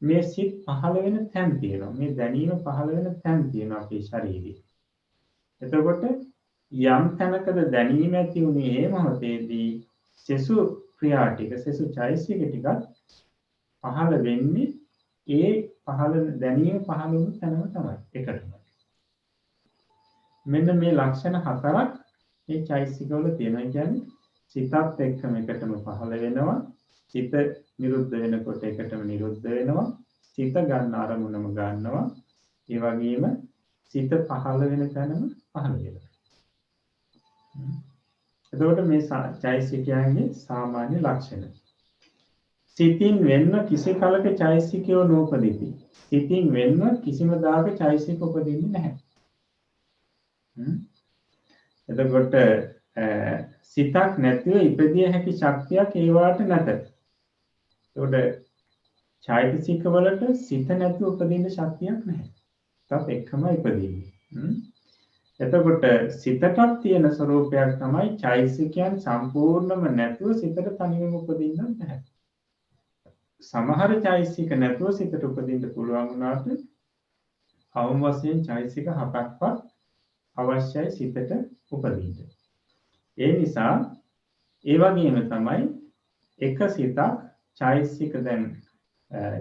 මේ සිත් පහළ වෙන තැන් තියෙනවා. මේ දැනීම පහළ වෙන තැන් තියෙනවා අපේ ශරීරයේ. එතකොට යම් තැනකද දැනීම ඇති වුණේ ඒ මොහොතේදී සෙසු ක්‍රියා ටික සෙසු චෛතසික ටිකත් පහළ වෙන්නේ ඒ පහළ දැනීම පහළ වුණු තැනම තමයි එකටම. මෙන්න මේ ලක්ෂණ හතරක් මේ චෛතසිකවල තියෙනවා. කියන්නේ සිතත් එක්කම එකටම පහළ වෙනවා. සිත නිරුද්ධ වෙනකොට එකටම නිරුද්ධ වෙනවා. සිත ගන්න අරමුණම ගන්නවා. ඒ වගේම සිත පහළ වෙන තැනම පහළ වෙනවා. එතකොට මේ චෛතසිකයන්ගේ සාමාන්‍ය ලක්ෂණ. සිතින් වෙන්න කිසි කලක චෛතසිකයෝ නූපදිති. සිතින් වෙන්න කිසිම දායක චෛතසික උපදින්නේ නැහැ. එතකොට සිතක් නැතිව ඉපදිය හැකි ශක්තියක් ඒවාට නැත. එතකොට චෛතසික වලට සිත නැතුව උපදින්න ශක්තියක් නැහැ. තත් එක්කම ඉපදින්නේ. එතකොට සිතටත් තියෙන ස්වરૂපයක් තමයි චෛතසිකයන් සම්පූර්ණම නැතුව සිතට තනියම උපදින්න බෑ. සමහර චෛතසික නැතුව සිතට උපදින්න පුළුවන් වුණාට අවම වශයෙන් චෛතසික 7ක්වත් අවශ්‍යයි සිතට උපදින්න. ඒ නිසා ඒ වගේම තමයි එක සිතක් චෛතසික දැන්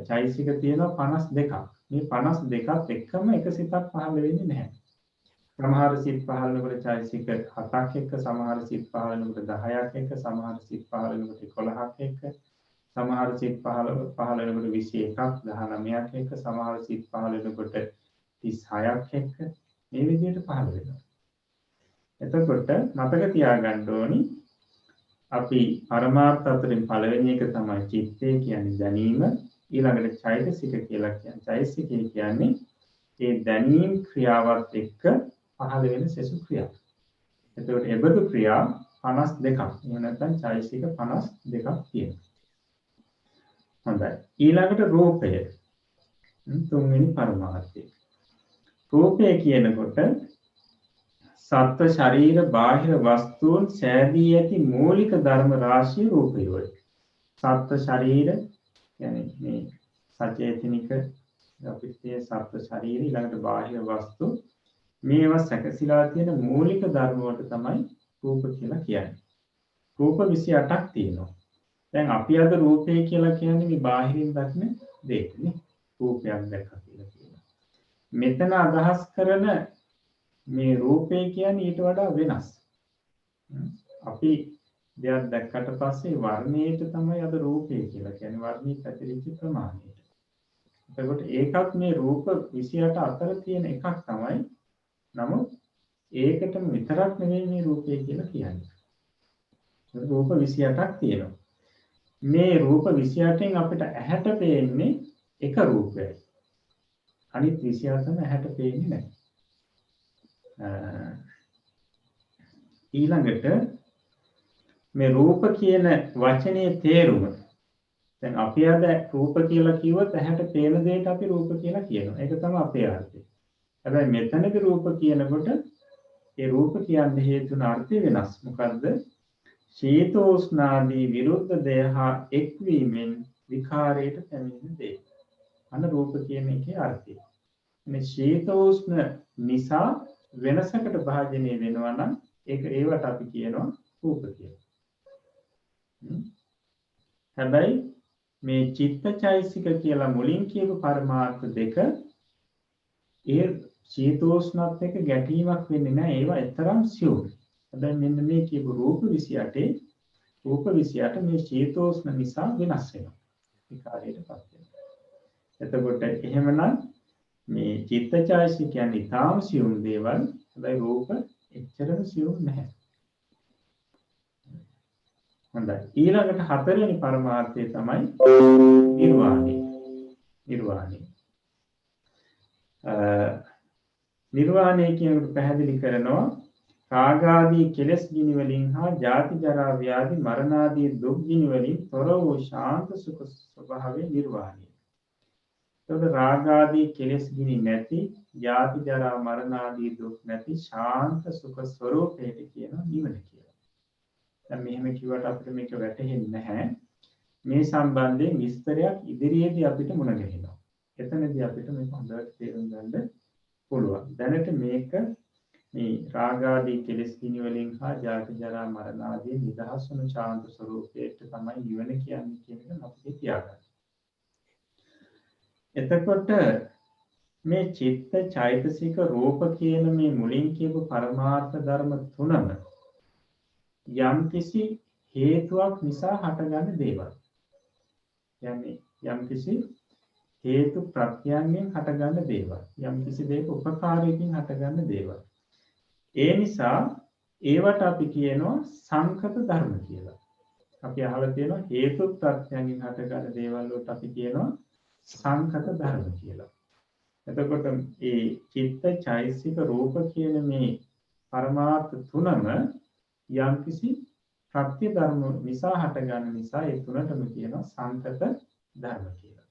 චෛතසික තියෙනවා 52ක්. මේ 52ත් එක්කම එක සිතක් පහළ වෙන්නේ නැහැ. සමහර සිත් පහළ වෙනකොට චෛතසික 7ක් එක්ක, සමහර සිත් පහළ වෙනකොට 10ක් එක්ක, සමහර සිත් පහළ වෙනකොට 11ක් එක්ක, සමහර සිත් පහළ වෙනකොට 21ක්, 19ක් එක්ක, සමහර සිත් පහළ වෙනකොට 36ක් එක්ක මේ විදිහට පහළ වෙනවා. එතකොට මතක තියාගන්න ඕනි අපි පරමාර්ථ අතරින් පළවෙනි එක තමයි චිත්තය කියන්නේ දැනීම. ඊළඟට චෛතසික කියලා කියන්නේ චෛතසිකය කියන්නේ ඒ දැනීම් ක්‍රියාවත් එක්ක පහළ වෙන සෙසු ක්‍රියාව. එතකොට එබඳු ක්‍රියා 52ක්. එහෙම නැත්නම් චෛතසික 52ක් තියෙනවා. හොඳයි. ඊළඟට රූපය. තුන්වෙනි පරමාර්ථය. රූපය කියනකොට සත්ව ශරීර බාහිර වස්තුන් සෑදී ඇති මූලික ධර්ම රාශිය රූපය වේ. සත්ව ශරීර කියන්නේ මේ සචේතනික අපිට සත්ව ශරීර ඊළඟට බාහිර වස්තු මේවා සැකසීලා තියෙන මූලික ධර්ම වලට තමයි රූප කියලා කියන්නේ. රූප 28ක් තියෙනවා. දැන් අපි අද රූපය කියලා කියන්නේ මේ බාහිරින් දක්න දෙයක් නේ. රූපයක් දැක්කා කියලා කියනවා. මෙතන අදහස් කරන මේ රූපය කියන්නේ ඊට වඩා වෙනස්. අපි දෙයක් දැක්කට පස්සේ වර්ණයට තමයි අද රූපය කියලා කියන්නේ වර්ණී පැතිරිච්ච ප්‍රමාණයට. එතකොට ඒකත් මේ රූප 28 අතර තියෙන එකක් තමයි. නමුත් ඒකටම විතරක් නෙවෙයි මේ රූපය කියලා කියන්නේ. රූප 28ක් තියෙනවා. මේ රූප 28න් අපිට ඇහැට පේන්නේ එක රූපයයි. අනිත් 28ම ඇහැට පේන්නේ නැහැ. ඊළඟට මේ රූප කියන වචනේ තේරුම දැන් අපි අද රූප කියලා කිව්වොත් ඇහැට පේන දෙයට අපි රූප කියලා කියනවා. ඒක තමයි අපේ අර්ථය. හැබැයි මෙතනදී රූප කියනකොට ඒ රූප කියන්නේ හේතුන අර්ථය වෙනස්. මොකද්ද? ශීතෝෂ්ණාදී විරුද්ධ දේහා එක්වීමෙන් විකාරයට පැමිණෙන දේ. අන්න රූප කියන එකේ අර්ථය. මේ ශීතෝෂ්ණ නිසා වෙනසකට භාජනය වෙනවා නම් ඒවට අපි කියනවා රූප කියලා. හැබැයි මේ චිත්තචෛසික කියලා මුලින් කියපු පරමාර්ථ දෙක ඒ ශීතෝෂ්ණත් එක්ක ගැටීමක් වෙන්නේ නැහැ. ඒවා එතරම් සියුම්. දැන් මෙන්න මේ කියපු රූප 28 මේ චේතෝස්න නිසා වෙනස් වෙනවා. විකාරයටපත් වෙනවා. එතකොට එහෙමනම් මේ චිත්තචෛතසික කියන්නේ ඊටාම සියුම් දේවල්. හැබැයි රූප එච්චරම සියුම් නැහැ. හොඳයි. ඊළඟට හතරවෙනි පරමාර්ථය තමයි නිර්වාණය. නිර්වාණය කියනකොට පැහැදිලි කරනවා රාගාදී කෙලෙස් ගිනි වලින් හා ජාති ජරා ව්‍යාධි මරණ ආදී දුක් ගිනි වලින් තොර වූ ශාන්ත සුඛ ස්වභාවයේ නිර්වාණය. එතකොට රාගාදී කෙලෙස් ගිනි නැති ජාති ජරා මරණ ආදී දුක් නැති ශාන්ත සුඛ ස්වરૂපයට කියනවා නිවන කියලා. දැන් මෙහෙම කිව්වට අපිට මේක වැටහෙන්නේ නැහැ. මේ සම්බන්ධයෙන් විස්තරයක් ඉදිරියේදී අපිට මුණ ගැහෙනවා. එතනදී අපිට මේක හොඳට තේරුම් ගන්න පුළුවන්. දැනට මේක මේ රාගාදී කෙලෙස් ගිනි වලින් හා ජාති ජරා මරණ ආදී නිදහස් වන ශාන්ත ස්වરૂපයට තමයි නිවන කියන්නේ කියන එක අපිට තියාගන්න. එතකොට මේ චිත්ත චෛතසික රූප කියන මේ මුලින් කියපු පරමාර්ථ ධර්ම තුනම යම්කිසි හේතුවක් නිසා හටගන්න දේවල්. කියන්නේ යම්කිසි හේතු ප්‍රත්‍යයෙන් හටගන්න දේවල්. යම්කිසි දෙයක උපකාරයකින් හටගන්න දේවල්. ඒ නිසා ඒවට අපි කියනවා සංකත ධර්ම කියලා. අපි අහලා තියෙනවා හේතු ප්‍රත්‍යයෙන් හටගන්න දේවල් වලට අපි කියනවා සංකත ධර්ම කියලා. එතකොට මේ චිත්ත චෛතසික රූප කියන මේ පරමාර්ථ තුනම යම්කිසි ප්‍රත්‍ය ධර්ම නිසා හටගන්න නිසා ඒ තුනටම කියනවා සංකත ධර්ම කියලා.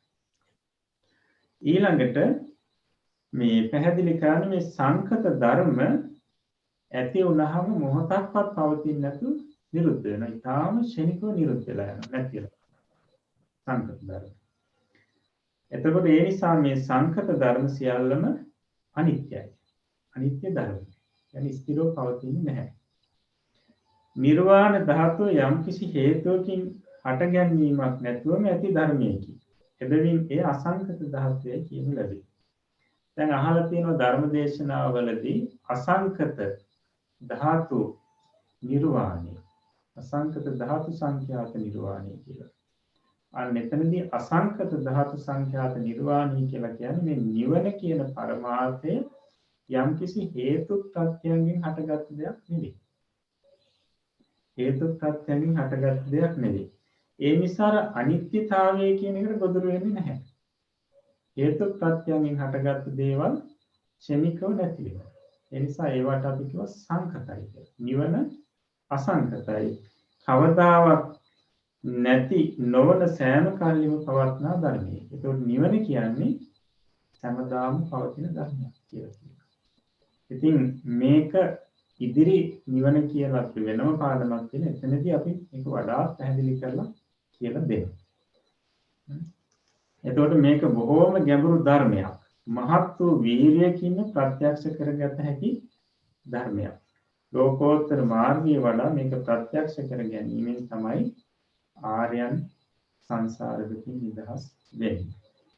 ඊළඟට මේ පැහැදිලි කරන්නේ මේ සංකත ධර්ම ඇති වුණාම මොහොතක්වත් පවතින්නේ නැතුව නිරුද්ධ වෙනවා. ඊටාම ශනිකව නිරුද්ධ වෙලා යනවා නැතිලා. සංකත ධර්ම. එතකොට ඒ නිසා මේ සංකත ධර්ම සියල්ලම අනිත්‍යයි. අනිත්‍ය ධර්ම. يعني ස්ථිරව පවතින්නේ නැහැ. නිර්වාණ ධාතුව යම්කිසි හේතුවකින් හටගැන්වීමක් නැතුවම ඇති ධර්මයකි. එබැවින් ඒ අසංකත ධාතුවයි කියනු ලැබේ. දැන් අහලා තියෙනවා ධර්ම දේශනාවලදී අසංකත ධාතු නිර්වාණය. අසංකත ධාතු සංඛ්‍යාත නිර්වාණය කියලා. අන්න එතනදී අසංකත ධාතු සංඛ්‍යාත නිර්වාණය කියලා කියන්නේ මේ නිවන කියන පරමාර්ථය යම්කිසි හේතු ප්‍රත්‍යයෙන් හටගත් දෙයක් නෙවෙයි. හේතු ප්‍රත්‍යයෙන් හටගත් දෙයක් නෙවෙයි. ඒ නිසා අනිත්‍යතාවය කියන එකට ගොදුරු වෙන්නේ නැහැ. හේතු ප්‍රත්‍යයෙන් හටගත් දේවල් ක්ෂණිකව නැති වෙනවා. ඒ නිසා ඒවට අපි කියව සංකතයි කියලා. නිවන අසංකතයි. කවදාවත් නැති නොවන සෑම කල්ලිම පවත්නා ධර්මයක්. ඒතකොට නිවන කියන්නේ සෑමදාම පවතින ධර්මයක් කියලා කියනවා. ඉතින් මේක ඉදිරි නිවන කියලා අපි වෙනම පාඩමක් තියෙන. එතනදී අපි මේක වඩා පැහැදිලි කරලා කියලා දෙනවා. එතකොට මේක බොහෝම ගැඹුරු ධර්මයක්. මහත් වූ වීර්යයෙන් ප්‍රත්‍යක්ෂ කරගත හැකි ධර්මයක්. ලෝකෝත්තර මාර්ගයේ වඩා මේක ප්‍රත්‍යක්ෂ කර ගැනීමෙන් තමයි ආර්යයන් සංසාර දුකින් නිදහස් වෙන්නේ.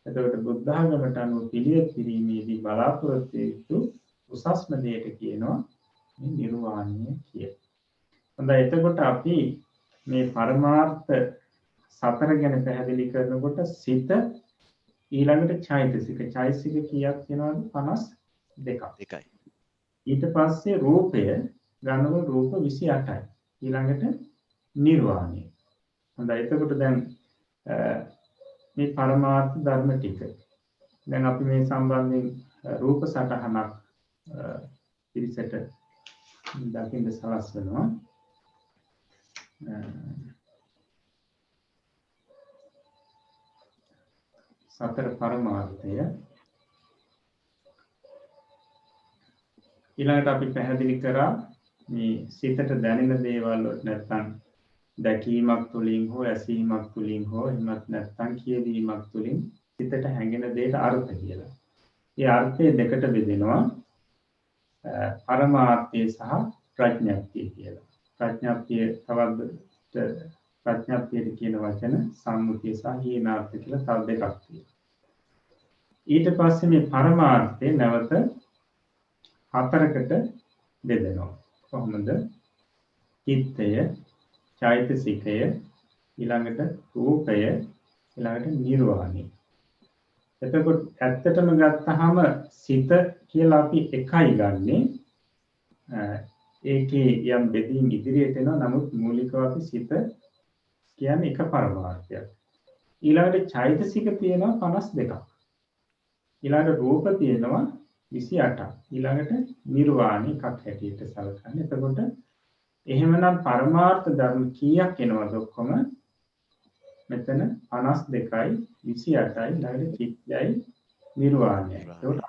එතකොට බුද්ධ ධර්මයට අනුව පිළිවෙත් කිරීමේදී බලාපොරොත්තු වූ උසස්ම දෙයට කියනවා මේ නිර්වාණය කියලා. හොඳයි එතකොට අපි මේ පරමාර්ථ සතර ගැන පැහැදිලි කරනකොට සිත ඊළඟට චෛතසික කීයක් වෙනවද 52ක්. ඊට පස්සේ රූපය ගන්නකොට රූප 28යි. ඊළඟට නිර්වාණය. හොඳයි එතකොට දැන් මේ පරමාර්ථ ධර්ම ටික දැන් අපි මේ සම්බන්ධයෙන් රූප සටහනක් පිළිසෙට දකින්න සලස්වනවා. සතර පරමාර්ථය ඊළඟට අපි පැහැදිලි කරා මේ සිතට දැනෙන දේවල් වලට නැත්නම් දැකීමක් තුළින් හෝ ඇසීමක් තුළින් හෝ එහෙමත් නැත්නම් කියවීමක් තුළින් සිතට හැඟෙන දෙයට අර්ථ කියලා. ඒ අර්ථය දෙකට බෙදෙනවා පරමාර්ථය සහ ප්‍රඥප්තිය කියලා. ප්‍රඥප්තිය තවත් ප්‍රඥප්තියට කියන වචන සම්මුතිය සහ හීනාර්ථ කියලා තව දෙකක් තියෙනවා. ඊට පස්සේ මේ පරමාර්ථය නැවත හතරකට බෙදෙනවා. කොහොමද? චිත්තය, චෛතසිකය, ඊළඟට රූපය, ඊළඟට නිර්වාණය. එතකොට ඇත්තටම ගත්තාම සිත කියලා අපි එකයි ගන්නෙ. ඒකේ යම් බෙදීම් ඉදිරියට එනවා. නමුත් මූලිකව අපි සිත කියන්නේ එක පරමාර්ථයක්. ඊළඟට චෛතසික තියෙනවා 52ක්. ඊළඟට රූප තියෙනවා 28ක්. ඊළඟට නිර්වාණ එකක් හැටියට සැලකන්නේ. එතකොට එහෙමනම් පරමාර්ථ ධර්ම කීයක් එනවද ඔක්කොම? මෙතන 52යි 28යි ඊළඟට චිත්තයයි නිර්වාණයයි. එතකොට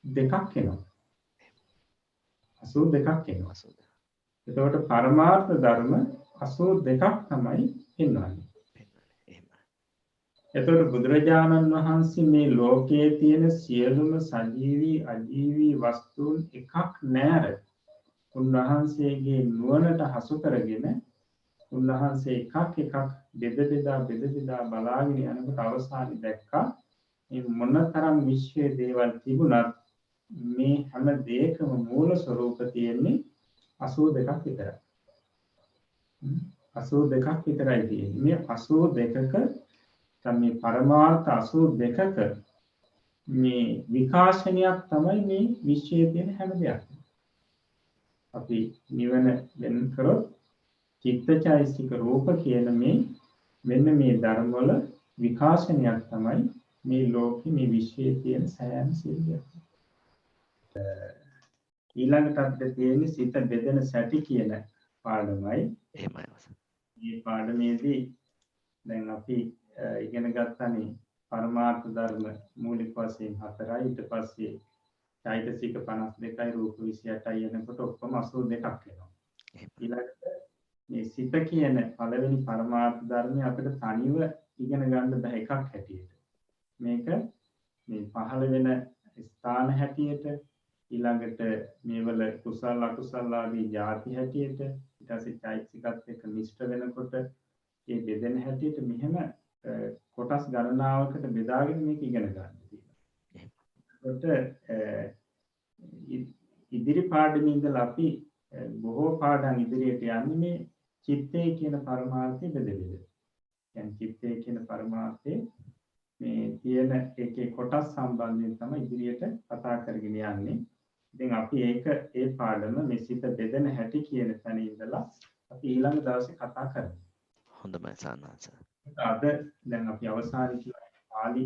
දෙකක් එනවා. 82ක් එනවා. එතකොට පරමාර්ථ ධර්ම 82ක් තමයි එන්නවන්නේ. එතකොට බුදුරජාණන් වහන්සේ මේ ලෝකයේ තියෙන සියලුම සජීවී අජීවී වස්තුන් එකක් නැර උන්වහන්සේගේ නුවණට හසු කරගෙන උන්වහන්සේ එකක් එකක් බෙද බෙදා බලාගෙන යනකොට අවසානයේ දැක්කා මේ මොනතරම් විශ්වයේ දේවල් තිබුණත් මේ හැම දෙයකම මූල ස්වરૂප තියෙන්නේ 82ක් විතරයි. 82ක් විතරයි තියෙන්නේ. මේ 82ක මේ පරමාර්ථ 82ක මේ විකාශනයක් තමයි මේ විශ්වයේ තියෙන හැම දෙයක්ම. අපි නිවන වෙන කරොත් චිත්තචෛතසික රූප කියන මේ මෙන්න මේ ධර්ම වල විකාශනයක් තමයි මේ ලෝකෙ මේ විශ්වයේ තියෙන සෑම සිද්ධියක්. ඊළඟට අපිට තියෙන්නේ සිත බෙදෙන සැටි කියන පාඩමයි. එහෙමයි. මේ පාඩමේදී දැන් අපි ඉගෙන ගන්නනේ පරමාර්ථ ධර්ම මූලික වශයෙන් 4යි. ඊට පස්සේ චෛතසික 52යි රූප 28යි එනකොට ඔක්කොම 82ක් එනවා. ඊළඟට මේ සිත කියන පළවෙනි පරමාර්ථ ධර්මය අපිට තනිව ඉගෙන ගන්න බෑ එකක් හැටියට. මේක මේ පහළ වෙන ස්ථාන හැටියට ඊළඟට මේවල කුසල අකුසල ආදී ಜಾති හැටියට ඊට පස්සේ චෛතසිකත් එක්ක මිශ්‍ර වෙනකොට ඒ බෙදෙන හැටියට මෙහෙම කොටස් ගණනාවකට බෙදාගෙන මේක ඉගෙන ගන්න තියෙනවා. ඉදිරි පාඩමේ ඉඳලා අපි බොහෝ පාඩම් ඉදිරියට යන්නේ මේ චිත්තය කියන පරමාර්ථය බෙද බෙද. يعني චිත්තය කියන පරමාර්ථයේ මේ තියෙන එකේ කොටස් සම්බන්ධයෙන් තමයි ඉදිරියට කතා කරගෙන යන්නේ. ඉතින් අපි ඒ පාඩම මේ සිත බෙදෙන හැටි කියන තැන ඉඳලා අපි ඊළඟ දවසේ කතා කරමු. හොඳයි සානාස. අද දැන් අපි අවසානයේ කියන පාලි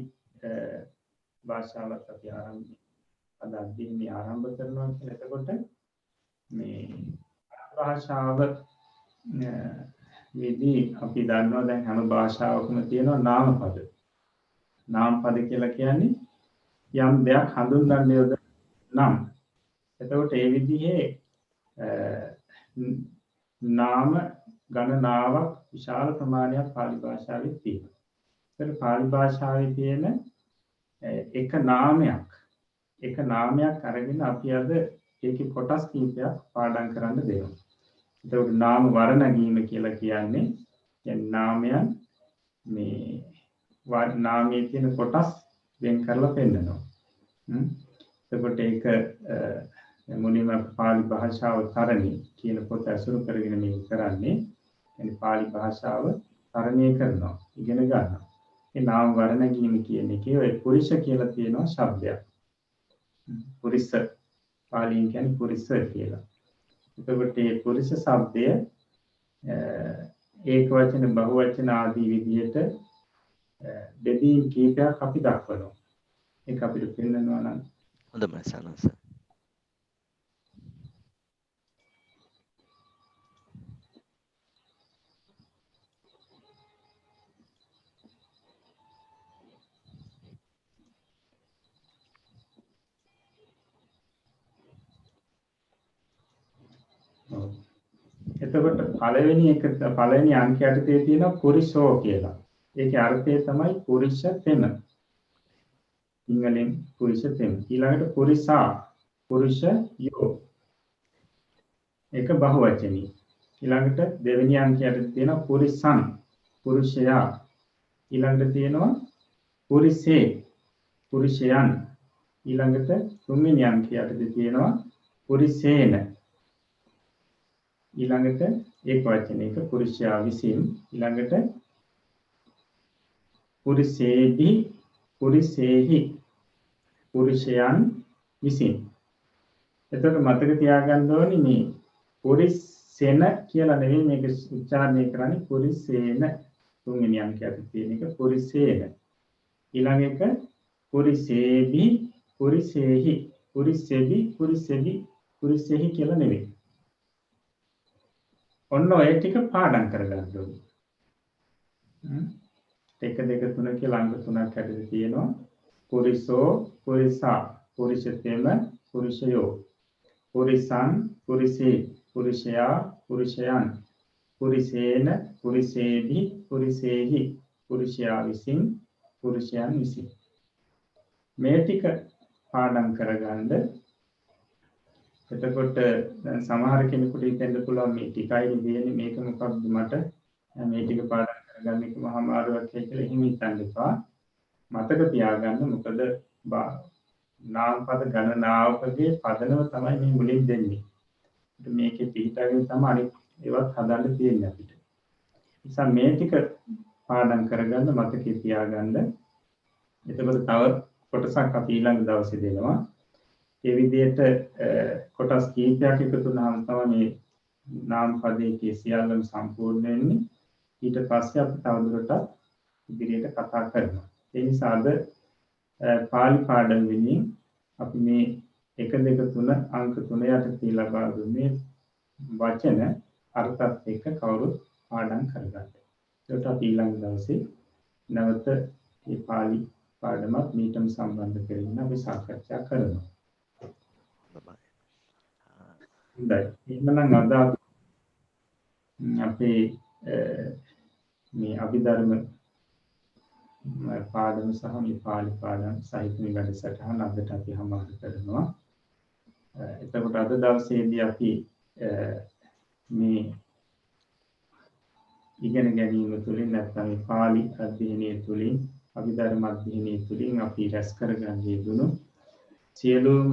භාෂාවත් අපි අද අධ්‍යයනය ආරම්භ කරනවා කියලා. එතකොට මේ භාෂාව විදී අපි දන්නවා දැන් හැම භාෂාවකම තියෙනවා නාමපද. නාමපද කියලා කියන්නේ යම් දෙයක් හඳුන්වන්න යොදන නම්. එතකොට ඒ විදිහේ නාම ගණනාවක් විශාල ප්‍රමාණයක් පාලි භාෂාවේ තියෙනවා. ඒතර පාලි භාෂාවේ තියෙන එක නාමයක් අරගෙන අපි අද ඒකේ කොටස් කීපයක් පාඩම් කරන්න දෙනවා. එතකොට නාම වර්ණගීම කියලා කියන්නේ නාමයන් මේ නාමයේ තියෙන කොටස් වෙන් කරලා පෙන්නනවා. එතකොට ඒක මුලින්ම පාලි භාෂාව තරණි කියන පොත අසුරු කරගෙන මේක කරන්නේ. يعني පාලි භාෂාව තරණය කරනවා, ඉගෙන ගන්නවා. ඒ නාම වර්ණගීම කියන එකේ ඔය පුරිෂ කියලා තියෙනවා શબ્දයක්. පුරිෂ පාලියෙන් කියන්නේ පුරිෂ කියලා. එතකොට මේ පුරිෂ શબ્දය ඒක වචන බහු වචන ආදී විදිහට බෙදීම් කීපයක් අපි දක්වනවා. ඒක අපිට පෙන්නනවා නම් හොඳයි සානාස. එතකොට පළවෙනි අංකයට තියෙන පුරිෂෝ කියලා. ඒකේ අර්ථය තමයි පුරිෂ තෙම. සිංහලෙන් පුරිෂ තෙම. ඊළඟට පුරිසා පුරුෂ යෝ. ඒක බහුවචනී. ඊළඟට දෙවෙනි අංකයට තියෙන පුරිසං පුරුෂයා. ඊළඟට තියෙනවා පුරිසේ පුරුෂයන්. ඊළඟට තුන්වෙනි අංකයට තියෙනවා පුරිසේන. ඊළඟට ඒක වචනයක පුරුෂයා විසින් ඊළඟට පුරුෂේහි පුරුෂේහි පුරුෂයන් විසින්. එතකොට මතක තියාගන්න ඕනේ මේ පුරිසෙන කියලා නෙවෙයි මේක උච්චාරණය කරන්නේ පුරිසේන තුන්වෙනි අංකයට තියෙන එක පුරිසේන. ඊළඟ එක පුරිසේහි පුරිසේහි පුරිසෙහි පුරිසෙහි පුරිසෙහි කියලා නෙවෙයි. ඔන්න ඔය ටික පාඩම් කරගන්න ඕනේ. 1 2 3 කියලා අංක 3ක් හැදෙලා තියෙනවා. පුරිසෝ පුරිසා පුරිෂතේම පුරුෂයෝ පුරිසං පුරිසේ පුරුෂයා පුරුෂයන් පුරිසේන පුරිසේහි පුරිසේහි පුරුෂයා විසින් පුරුෂයන් විසින් මේ ටික පාඩම් කරගන්න. එතකොට දැන් සමහර කෙනෙකුට හිතෙන්න පුළුවන් මේ ටිකයි දෙන්නේ මේක මොකක්ද මට මේ ටික පාඩම් කරගන්න එක මහා අමාරුවක් කියලා එහෙම හිතන්න එපා. මතක තියාගන්න මොකද නාමපද ගණනාවකගේ පදනම තමයි මේ මුලින් දෙන්නේ. මේකේ පිටාගෙන තමයි අනිත් ඒවත් හදන්න තියෙන්නේ අපිට. නිසා මේ ටික පාඩම් කරගන්න මතකේ තියාගන්න. එතකොට තව කොටසක් අපි ඊළඟ දවසේ දෙනවා. ඒ විදිහට කොටස් කීපයක් එකතු වුණාම තමයි මේ නාමපදයේ සියල්ලම සම්පූර්ණ වෙන්නේ. ඊට පස්සේ අපි තවදුරටත් ඉදිරියට කතා කරනවා. ඒ නිසා අද පාලි පාඩම් වෙනින් අපි මේ 1 2 3 අංක 3 යටතේ ලබා දුන්නේ වචන අර්ථත් එක්ක කවුරුත් පාඩම් කරගන්න. ඒකට අපි ඊළඟ දවසේ නැවත මේ පාලි පාඩමත් මීටම සම්බන්ධ කරගෙන අපි සාකච්ඡා කරනවා. හොඳයි. එහෙනම් අද අපේ මේ අභිධර්ම පාඩම සහ මේ පාලි පාඩම් සහිත මේ වැඩසටහන අදට අපි හමාර කරනවා. එතකොට අද දවසේදී අපි මේ ඉගෙන ගැනීම තුළින් නැත්නම් මේ පාලි අධ්‍යයනය තුළින් අභිධර්ම අධ්‍යයනය තුළින් අපි රැස් කරගන්න යෙදුණු සියලුම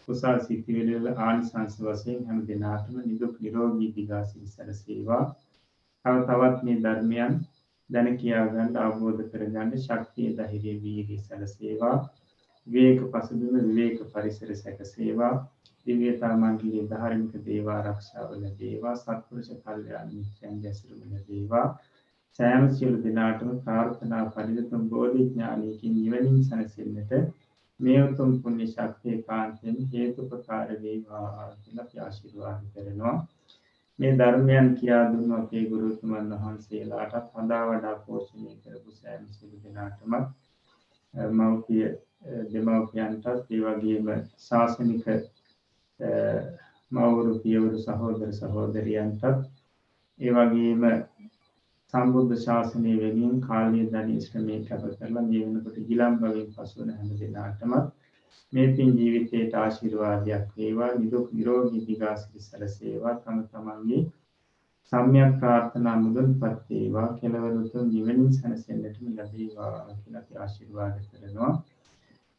කුසල් සිතිවිලි වල ආනිසංස වශයෙන් හැම දිනාටම නිදුක් නිරෝගී දිගාසිරි සැලසේවා. තවත් මේ ධර්මයන් දැන කියා ගන්න අවබෝධ කරගන්න ශක්තිය ධෛර්යය වීර්යය සැලසේවා. විවේක පසුබිම විවේක පරිසර සැකසේවා. දිව්‍යතා මණ්ඩලයේ ධාර්මික දේව ආරක්ෂාව ලැබේවා. සත්පුරුෂ කල්යාණ මිත්‍රයන් ඇසුරු ලැබේවා. සෑම සියලු දිනාටම ප්‍රාර්ථනා පරිදතුම් බෝධි ඥානයකින් නිවනින් සැනසෙන්නට මේ උතුම් පුණ්‍ය ශක්තිය කාන්තෙන් හේතුපකාර වේවා කියලා අපි ආශිර්වාද කරනවා. මේ ධර්මයන් කියා දුන්නු අපේ ගුරුතුමන් වහන්සේලාටත් හදා වඩා පෝෂණය කරපු සෑම සියලු දෙනාටම මෞපිය දෙමව්පියන්ටත් ඒ වගේම ශාසනික මව්වරු පියවරු සහෝදර සහෝදරියන්ටත් ඒ වගේම සම්බුද්ධ ශාසනය වෙනුවෙන් කාලය ධනය ශ්‍රමය කැප කරලා මේ වෙනකොට ගිලන් භවයෙන් පසු වෙන හැම දෙනාටම මේ පින් ජීවිතයට ආශිර්වාදයක් වේවා. නිදුක් නිරෝගී දිගාසිරි සැලසේවා. තම තමන්ගේ සම්‍යක් ප්‍රාර්ථනා මුදුන්පත් වේවා. කෙලවර උතුම් නිවනින් සැනසෙන්නට ලැබේවා කියලා අපි ආශිර්වාද කරනවා.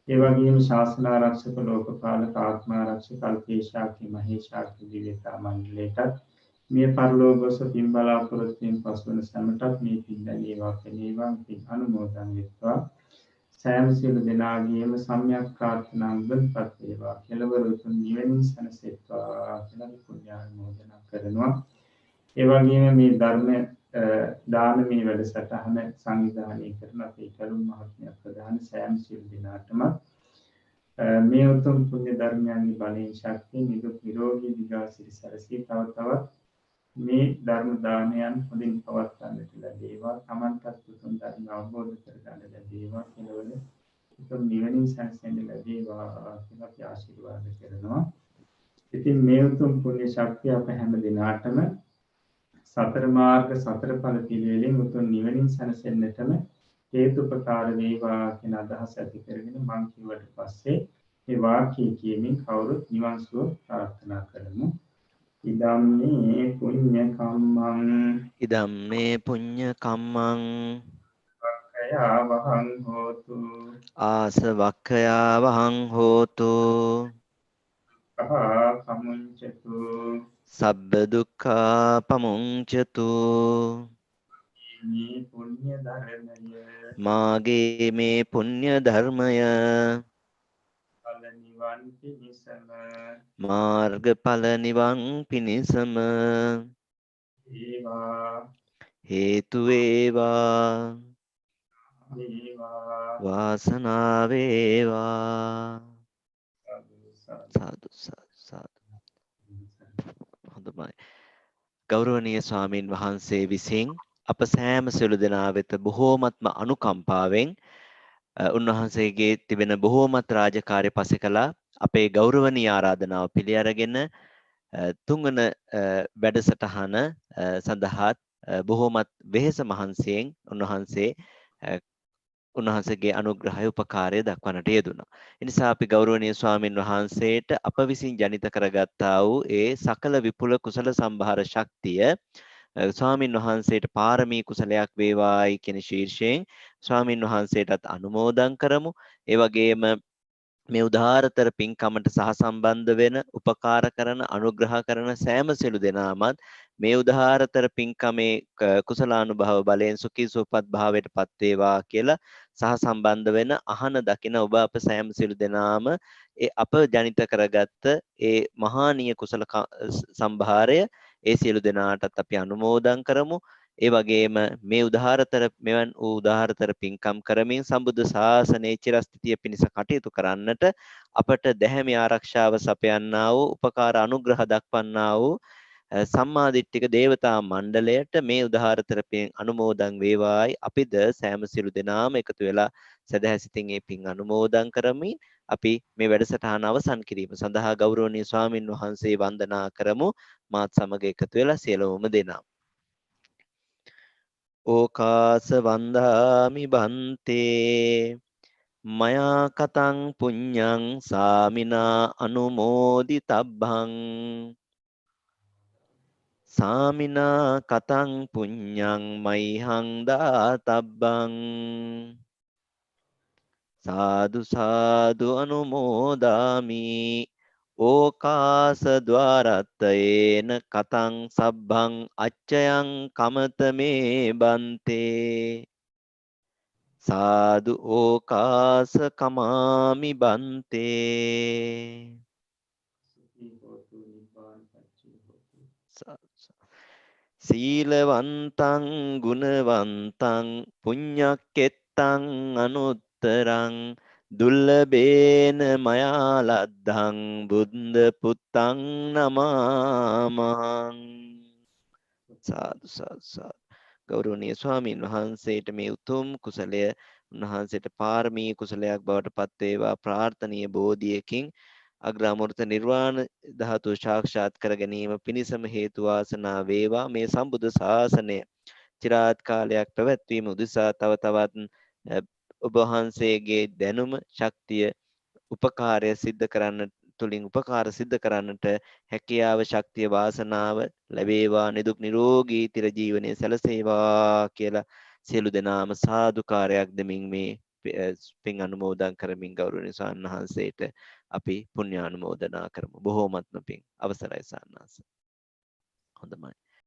ඒ වගේම ශාසන ආරක්ෂක ලෝකපාලක ආත්මාරක්ෂක කල්පේශාක්‍ය මහේශාක්‍ය දිව්‍යතා මණ්ඩලයටත් මේ පරලෝකස පින් බලාපොරොත්තුෙන් පසුවන සැමටත් මේ පින් දැනේවා කෙනේවා පින් අනුමෝදන් වෙත්වා. සෑම සියලු දෙනාගේම සම්‍යක් ප්‍රාර්ථනා මුදුන්පත් වේවා. කෙලවර උතුම් නිවනින් සැනසෙත්වා කියලා පුණ්‍යානුමෝදනා කරනවා. ඒ වගේම මේ ධර්ම දානමය වැඩසටහන සංවිධානය කරන අපේ කරුණ මහත්මිය ප්‍රධාන සෑම සියලු දෙනාටම මේ උතුම් පුණ්‍ය ධර්මයන්ගේ බලයෙන් ශක්තිය නිදුක් නිරෝගී දිගාසිරි සැලසී තවත් මේ ධර්ම දානයන් හොඳින් පවත්වන්නට ලැබේවා. තමන්ටත් උතුම් ධර්ම අවබෝධ කරගන්න ලැබේවා. කෙලවර උතුම් නිවනින් සැනසෙන්න ලැබේවා කියලා අපි ආශිර්වාද කරනවා. ඉතින් මේ උතුම් පුණ්‍ය ශක්තිය අප හැම දිනාටම සතර මාර්ග සතර ඵල පිළිවෙලින් උතුම් නිවනින් සැනසෙන්නටම හේතුපකාර වේවා කියන අදහස ඇති කරගෙන මම කිව්වට පස්සේ මේ වාක්‍ය කියමින් කවුරුත් නිවන් සුව ප්‍රාර්ථනා කරමු. ඉදම්මේ පුඤ්ඤ කම්මං වක්ඛයා වහං හෝතු ආසවක්ඛයා වහං හෝතු සහ කමුංචතු සබ්බ දුක්ඛා පමුංචතු මේ පුණ්‍ය ධර්මය මාගේ මේ පුණ්‍ය ධර්මය ඵල නිවන් පිණිසම මාර්ගඵල නිවන් පිණිසම ඒවා හේතු වේවා දේවා වාසනාව වේවා සතු සතු සාදු සාදු සාදු හොඳයි ගෞරවනීය ස්වාමින් වහන්සේ විසින් අප සෑම සියලු දෙනා වෙත බොහෝමත්ම අනුකම්පාවෙන් උන්වහන්සේගේ තිබෙන බොහෝමත් රාජකාරී පසෙකලා අපේ ගෞරවනීය ආරාධනාව පිළි අරගෙන තුන්වන වැඩසටහන සඳහාත් බොහෝමත් වෙහෙස මහන්සියෙන් උන්වහන්සේගේ අනුග්‍රහය උපකාරය දක්වන්නට යෙදුණා. එනිසා අපි ගෞරවනීය ස්වාමින් වහන්සේට අප විසින් ජනිත කරගත්තා වූ ඒ සකල විපුල කුසල සම්භාර ශක්තිය ස්වාමින් වහන්සේට පාරමී කුසලයක් වේවායි කියන ශීර්ෂයෙන් ස්වාමින් වහන්සේටත් අනුමෝදන් කරමු. ඒ වගේම මේ උදාාරතර පින්කමට සහසම්බන්ධ වෙන උපකාර කරන අනුග්‍රහ කරන සෑම සියලු දෙනාමත් මේ උදාාරතර පින්කමේ කුසලානුභව බලයෙන් සුඛී සුවපත් භාවයට පත් වේවා කියලා සහසම්බන්ධ වෙන අහන දකින ඔබ අප සෑම සියලු දෙනාම ඒ අප ජනිත කරගත්ත ඒ මහානීය කුසල සම්භාරය ඒ සියලු දෙනාටත් අපි අනුමෝදන් කරමු. ඒ වගේම මේ මෙවන් වූ උදාාරතර පින්කම් කරමින් සම්බුද්ධ ශාසනයේ චිරස්ථිතිය පිණිස කටයුතු කරන්නට අපට දැහැමි ආරක්ෂාව සපයන්නා වූ උපකාර අනුග්‍රහ දක්වන්නා වූ සම්මාදිට්ඨික දේවතා මණ්ඩලයට මේ උදාාරතර පින් අනුමෝදන් වේවායි අපිද සෑම සියලු දෙනාම එකතු වෙලා සදහැසිතින් මේ පින් අනුමෝදන් කරමින් අපි මේ වැඩසටහන අවසන් කිරීම සඳහා ගෞරවනීය ස්වාමින් වහන්සේ වන්දනා කරමු. මාත් සමග එකතු වෙලා සියලුම දෙනා ඕකාස වන්දාමි බන්තේ මයා කතං පුඤ්ඤං සාමිනා අනුමෝදිතබ්බං සාමිනා කතං පුඤ්ඤං මයිහං දාතබ්බං සාදු සාදු අනුමෝදාමි ඕකාස ద్వාරත්තේන කතං සබ්බං අච්චයං කමත මේ බන්තේ සාදු ඕකාස කමාමි බන්තේ සුඛී හෝතු නිබ්බාන පච්චේ හෝතු සීලවන්තං ගුණවන්තං පුඤ්ඤක්කෙත්තං අනුත්තරං දුල්ලබේන මයා ලද්ධං බුද්ධ පුත්තං නමාමහං සාදු සාදු ගෞරවනීය ස්වාමීන් වහන්සේට මේ උතුම් කුසලය උන්වහන්සේට පාරමී කුසලයක් බවට පත් වේවා ප්‍රාර්ථනීය බෝධියකින් අග්‍රාමෘත නිර්වාණ ධාතුව සාක්ෂාත් කර ගැනීම පිණිසම හේතු වාසනා වේවා. මේ සම්බුද්ධ ශාසනය চিරාත් කාලයක් පැවැත්වීම උදෙසා තව තවත් ඔබ වහන්සේගේ දැනුම ශක්තිය උපකාරය සිද්ධ කරන්න තුලින් උපකාර සිද්ධ කරන්නට හැකියාව ශක්තිය වාසනාව ලැබේවා. නිදුක් නිරෝගී තිර ජීවනයේ සැලසේවා කියලා සියලු දෙනාම සාදුකාරයක් දෙමින් මේ පින් අනුමෝදන් කරමින් ගෞරවනීය ස්වාමීන් වහන්සේට අපි පුණ්‍යානුමෝදනා කරමු. බොහෝමත්ම පින් අවසරයි සාන්නාස. හොඳයි.